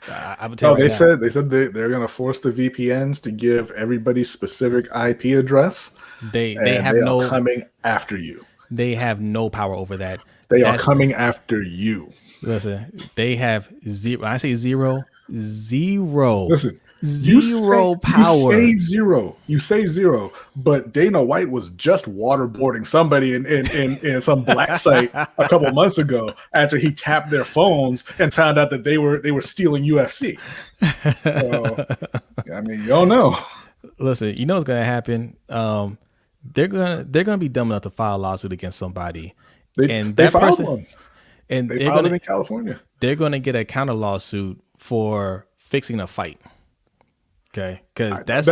I would tell they said they're going to force the VPNs to give everybody's specific IP address. They are coming after you. They have no power over that. They are coming after you. Listen, they have zero. When I say zero. Listen, zero power. You say zero, but Dana White was just waterboarding somebody in some black site a couple months ago after he tapped their phones and found out that they were stealing UFC. So, I mean, you don't know. Listen, you know what's gonna happen. They're gonna be dumb enough to file a lawsuit against somebody, they filed one. And they filed it in California. They're gonna get a counter lawsuit for fixing a fight. Okay, because that's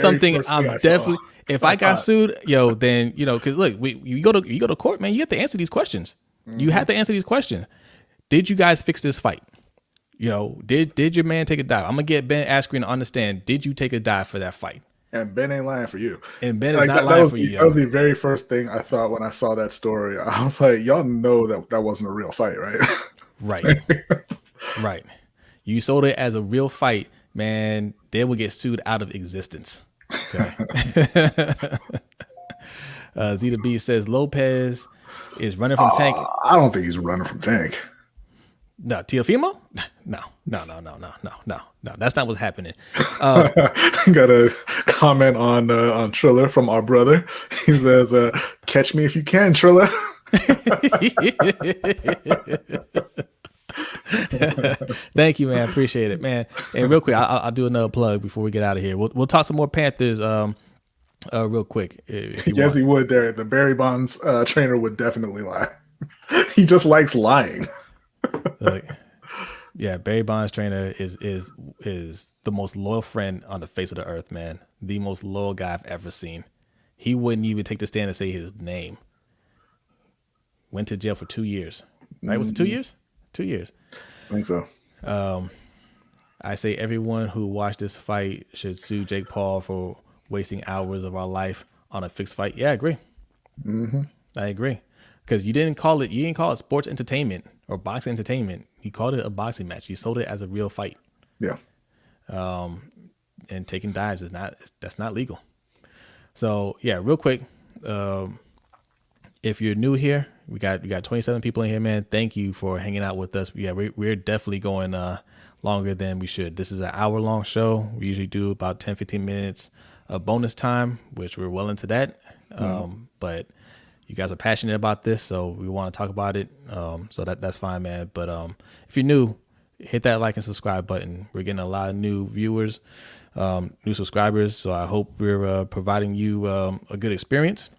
something I'm definitely. If I got sued, then because look, you go to court, man. You have to answer these questions. Mm-hmm. You have to answer these questions. Did you guys fix this fight? Did your man take a dive? I'm gonna get Ben Askren to understand. Did you take a dive for that fight? And Ben ain't lying for you. And Ben is not lying for you. That was the very first thing I thought when I saw that story. I was like, y'all know that wasn't a real fight, right? Right. You sold it as a real fight, man. They will get sued out of existence. Okay. Zeta B says Lopez is running from Tank. I don't think he's running from Tank. No, Teofimo? No. That's not what's happening. Got a comment on Triller from our brother. He says, "Catch me if you can, Triller." Thank you, man. Appreciate it, man. And real quick, I'll do another plug before we get out of here. We'll talk some more Panthers real quick. Yes, he would. There, the Barry Bonds trainer would definitely lie. He just likes lying. Look, yeah, Barry Bonds trainer is the most loyal friend on the face of the earth, man. The most loyal guy I've ever seen. He wouldn't even take the stand and say his name. Went to jail for 2 years. Right? Was it 2 years? 2 years. I think so. I say everyone who watched this fight should sue Jake Paul for wasting hours of our life on a fixed fight. Yeah, I agree. Mm-hmm. I agree. Because you didn't call it sports entertainment or boxing entertainment. You called it a boxing match. You sold it as a real fight. Yeah. And taking dives that's not legal. So yeah, real quick. If you're new here, we got 27 people in here, man. Thank you for hanging out with us. Yeah, we're definitely going longer than we should. This is an hour-long show. We usually do about 10, 15 minutes of bonus time, which we're well into that. But you guys are passionate about this, so we want to talk about it. So that's fine, man. But if you're new, hit that like and subscribe button. We're getting a lot of new viewers, new subscribers. So I hope we're providing you a good experience.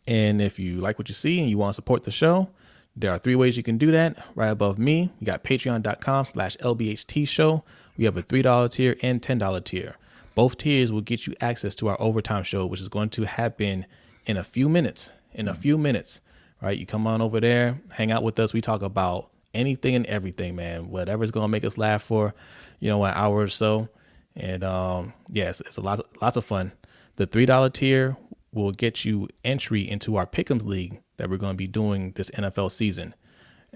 And if you like what you see and you want to support the show, there are 3 ways you can do that. Right above me, you got patreon.com/LBHT show. We have a $3 tier and $10 tier. Both tiers will get you access to our overtime show, which is going to happen in a few minutes. Right? You come on over there, hang out with us. We talk about anything and everything, man. Whatever's going to make us laugh for, an hour or so. And yes, it's lots of fun. The $3 tier will get you entry into our Pick'ems League that we're going to be doing this NFL season.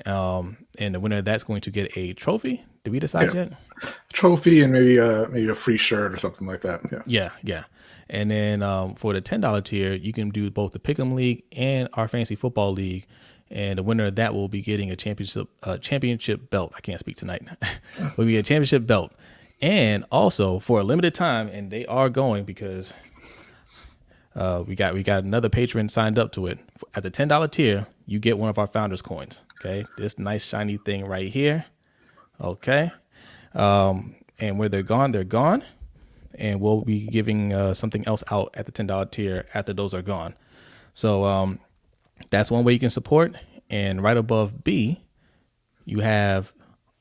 And the winner of that's going to get a trophy. Did we decide yet? Trophy and maybe a free shirt or something like that. Yeah. And then for the $10 tier, you can do both the Pick'em League and our Fantasy Football League. And the winner of that will be getting a championship belt. I can't speak tonight. Will be a championship belt. And also for a limited time, and they are going because we got another patron signed up to it. At the $10 tier, you get one of our founders coins. Okay, this nice shiny thing right here. Okay, and where they're gone, and we'll be giving something else out at the $10 tier after those are gone. So that's one way you can support. And right above B, you have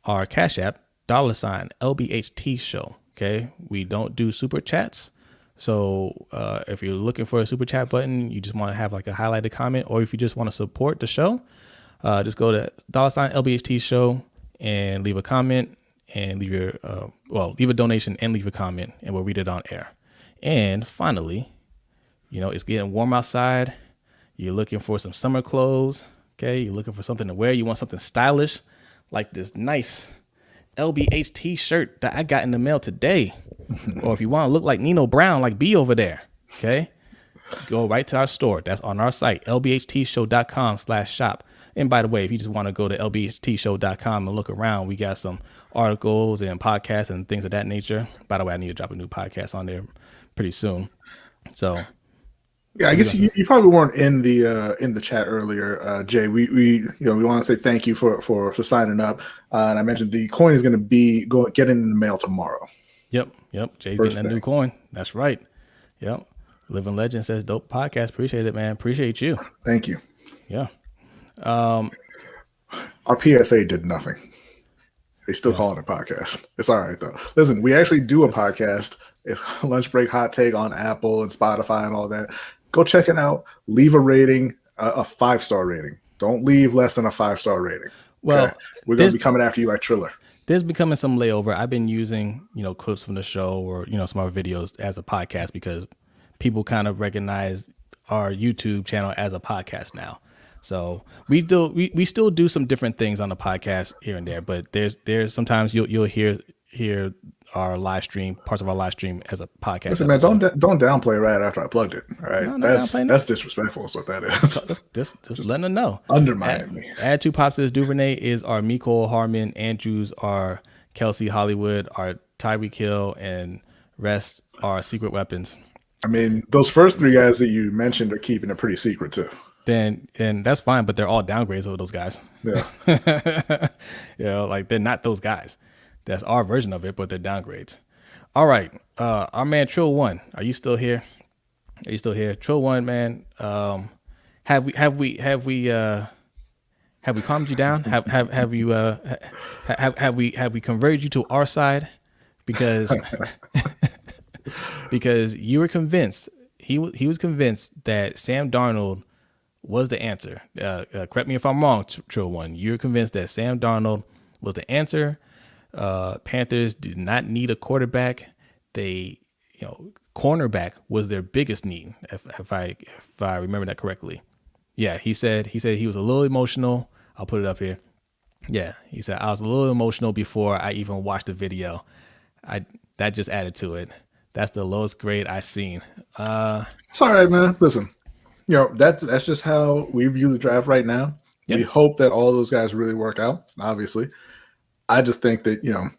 our Cash App $LBHT show. Okay, we don't do super chats. So if you're looking for a super chat button, you just want to have like a highlighted comment, or if you just want to support the show, just go to $LBHT show and leave a comment and leave a donation and leave a comment, and we'll read it on air. And finally, it's getting warm outside. You're looking for some summer clothes. Okay, you're looking for something to wear. You want something stylish, like this nice LBHT shirt that I got in the mail today. Or if you want to look like Nino Brown, like B over there, okay, go right to our store. That's on our site, lbhtshow.com/shop. And by the way, if you just want to go to lbhtshow.com and look around, we got some articles and podcasts and things of that nature. By the way, I need to drop a new podcast on there pretty soon. So yeah, I guess you probably weren't in the chat earlier, Jay. We want to say thank you for signing up. And I mentioned the coin is going to be getting in the mail tomorrow. Yep. Jay's getting that new coin. That's right. Yep. Living Legend says, dope podcast. Appreciate it, man. Appreciate you. Thank you. Yeah. Our PSA did nothing. They still call it a podcast. It's all right, though. Listen, we actually do a podcast. It's Lunch Break Hot Take on Apple and Spotify and all that. Go check it out. Leave a rating, a 5-star rating. Don't leave less than a 5-star rating. Well, okay? We're going to be coming after you like Triller. There's becoming some layover. I've been using, clips from the show or, some of our videos as a podcast because people kind of recognize our YouTube channel as a podcast now. So we still do some different things on the podcast here and there, but there's sometimes you'll hear our live stream, parts of our live stream as a podcast. Listen, man, don't downplay right after I plugged it. All right, no, that's disrespectful. Is what that is. Just letting them know. Undermining me. Add 2 pops to this. Duvernay is our Miko Harmon. Andrews are Kelsey Hollywood. Our Tyreek Hill and rest are Secret Weapons. I mean, those first 3 guys that you mentioned are keeping it pretty secret too. And that's fine, but they're all downgrades over those guys. Yeah. Like they're not those guys. That's our version of it, but they're downgrades. All right. Our man Trill One, are you still here? Trill One, man. Have we calmed you down? Have we converted you to our side? Because because you were convinced, he was convinced that Sam Darnold was the answer. Correct me if I'm wrong, Trill One. You're convinced that Sam Darnold was the answer. Panthers did not need a quarterback. They, cornerback was their biggest need. If I remember that correctly. Yeah, he said he was a little emotional. I'll put it up here. Yeah, he said I was a little emotional before I even watched the video. That just added to it. That's the lowest grade I've seen. It's all right, man. Listen, that's just how we view the draft right now. Yep. We hope that all those guys really work out. Obviously. I just think that you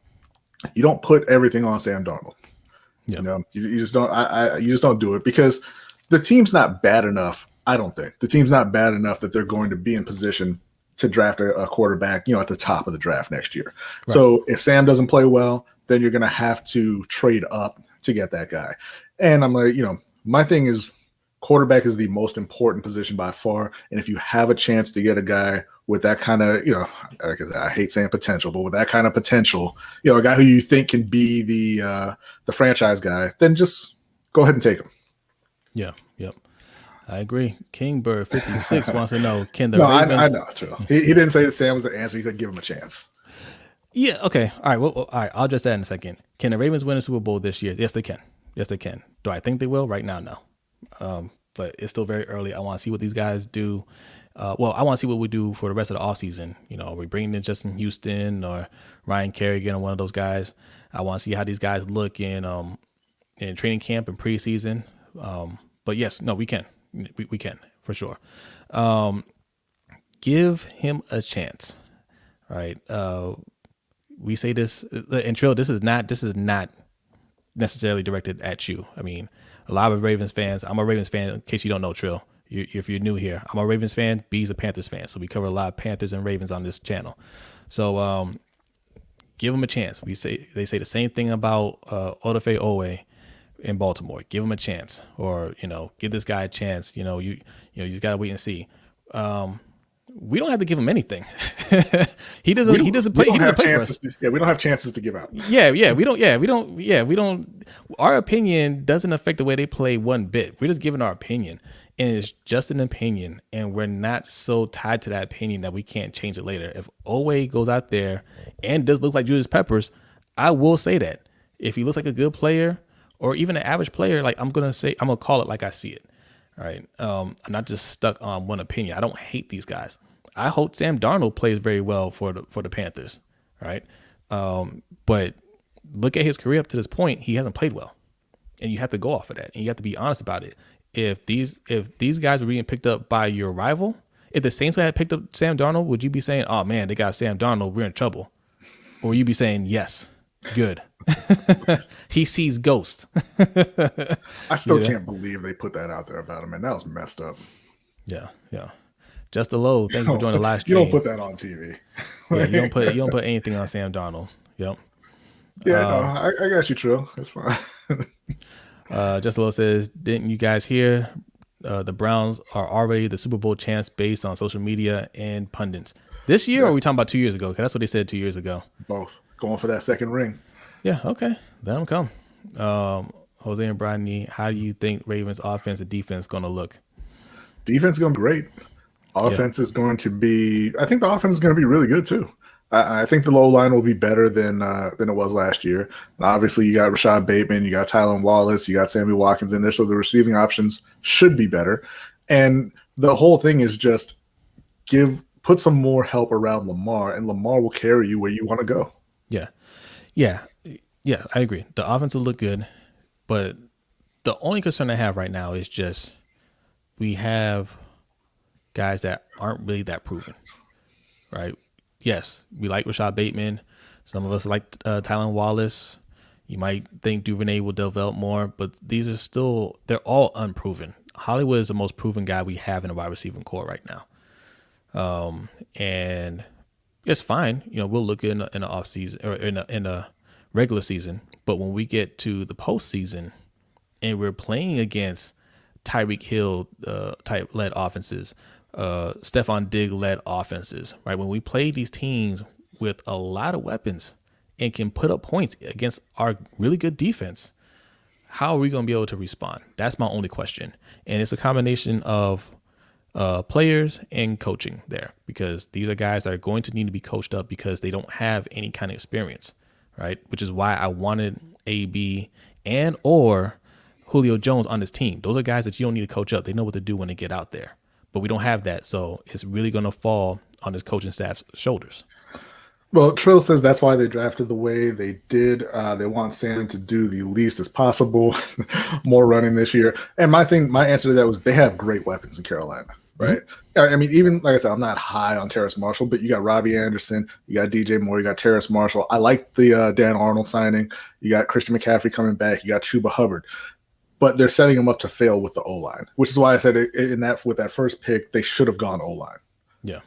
don't put everything on Sam Darnold. Yep. You just don't. You just don't do it because the team's not bad enough I don't think the team's not bad enough that they're going to be in position to draft a quarterback, at the top of the draft next year. Right. So if Sam doesn't play well, then you're going to have to trade up to get that guy. And I'm like, my thing is quarterback is the most important position by far. And if you have a chance to get a guy with that kind of, like I hate saying potential, but with that kind of potential, a guy who you think can be the franchise guy, then just go ahead and take him. Yeah. Yep. I agree. Kingbird 56 wants to know, can the Ravens... I know, true. He didn't say that Sam was the answer. He said give him a chance. Yeah, okay. All right, well, all right, I'll address that in a second. Can the Ravens win a Super Bowl this year? Yes, they can. Yes, they can. Do I think they will? Right now, no. But it's still very early. I want to see what these guys do. I want to see what we do for the rest of the offseason. Are we bringing in Justin Houston or Ryan Kerrigan, one of those guys? I want to see how these guys look in training camp and preseason. But yes, no, we can. We can for sure. Give him a chance, right? We say this, and Trill, this is not necessarily directed at you. I mean, a lot of Ravens fans. I'm a Ravens fan. In case you don't know, Trill, if you're new here, I'm a Ravens fan. B's a Panthers fan. So we cover a lot of Panthers and Ravens on this channel. So give them a chance. They say the same thing about Odafe Owe in Baltimore. Give him a chance, or give this guy a chance. You just gotta wait and see. We don't have to give him anything. He doesn't play. We don't have chances. We don't have chances to give out. We don't. Our opinion doesn't affect the way they play one bit. We're just giving our opinion, and it's just an opinion, and we're not so tied to that opinion that we can't change it later. If Owe goes out there and does look like Julius Peppers, I will say that. If he looks like a good player, or even an average player, like I'm gonna call it like I see it. All right. I'm not just stuck on one opinion. I don't hate these guys. I hope Sam Darnold plays very well for the Panthers. All right. But look at his career up to this point. He hasn't played well, and you have to go off of that, and you have to be honest about it. If these guys were being picked up by your rival, if the Saints had picked up Sam Darnold, would you be saying, "Oh man, they got Sam Darnold, we're in trouble," or would you be saying, "Yes, good"? He sees ghosts. I still can't believe they put that out there about him, and that was messed up. Yeah. Just a low. Thank you for doing the live stream. You don't put that on TV. Yeah, you don't put anything on Sam Darnold. Yep. Yeah, I got you, Trill. That's fine. Just a low says, didn't you guys hear? The Browns are already the Super Bowl champs based on social media and pundits. This year, or are we talking about 2 years ago? Because that's what they said 2 years ago. Both. Going for that second ring. Yeah, okay. Let them come. Jose and Brodney, how do you think Ravens offense and defense going to look? Defense is going to be great. Offense is going to be – I think the offense is going to be really good too. I think the low line will be better than it was last year. And obviously, you got Rashad Bateman, you got Tylan Wallace, you got Sammy Watkins in there, so the receiving options should be better. And the whole thing is just put some more help around Lamar, and Lamar will carry you where you want to go. Yeah, I agree. The offense will look good, but the only concern I have right now is just we have guys that aren't really that proven, right? Yes, we like Rashad Bateman. Some of us like Tylan Wallace. You might think Duvernay will develop more, but these are still – they're all unproven. Hollywood is the most proven guy we have in the wide receiving core right now. And it's fine. We'll look good in the off season or in the regular season. But when we get to the postseason and we're playing against Tyreek Hill type led offenses, Stephon Diggs led offenses, right? When we play these teams with a lot of weapons and can put up points against our really good defense, how are we going to be able to respond? That's my only question. And it's a combination of players and coaching there, because these are guys that are going to need to be coached up because they don't have any kind of experience, right? Which is why I wanted AB and or Julio Jones on this team. Those are guys that you don't need to coach up. They know what to do when they get out there. But we don't have that, so it's really going to fall on this coaching staff's shoulders. Well, Trill says that's why they drafted the way they did. They want Sam to do the least as possible, more running this year. And my answer to that was they have great weapons in Carolina, right? Mm-hmm. I mean, even like I said, I'm not high on Terrace Marshall, but you got Robbie Anderson, you got DJ Moore, you got Terrace Marshall. I like the Dan Arnold signing. You got Christian McCaffrey coming back. You got Chuba Hubbard. but they're setting him up to fail with the O-line, which is why I said with that first pick, they should have gone O-line. Yeah.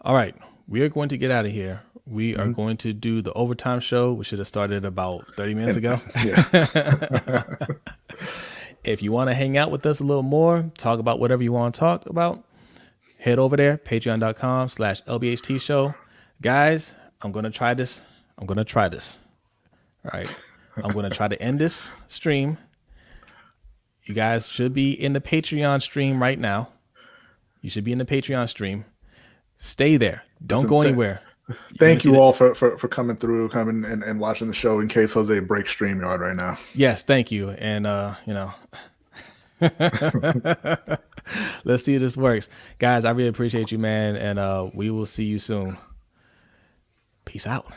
All right. We are going to get out of here. We are going to do the overtime show. We should have started about 30 minutes ago. Yeah. If you want to hang out with us a little more, talk about whatever you want to talk about, head over there, patreon.com/LBHT show. Guys, I'm going to try this. All right. I'm going to try to end this stream. You guys should be in the Patreon stream right now. You should be in the Patreon stream. Stay there. Don't go anywhere. Thank you all for coming through, and watching the show in case Jose breaks StreamYard right now. Yes, thank you. And, let's see if this works. Guys, I really appreciate you, man. And we will see you soon. Peace out.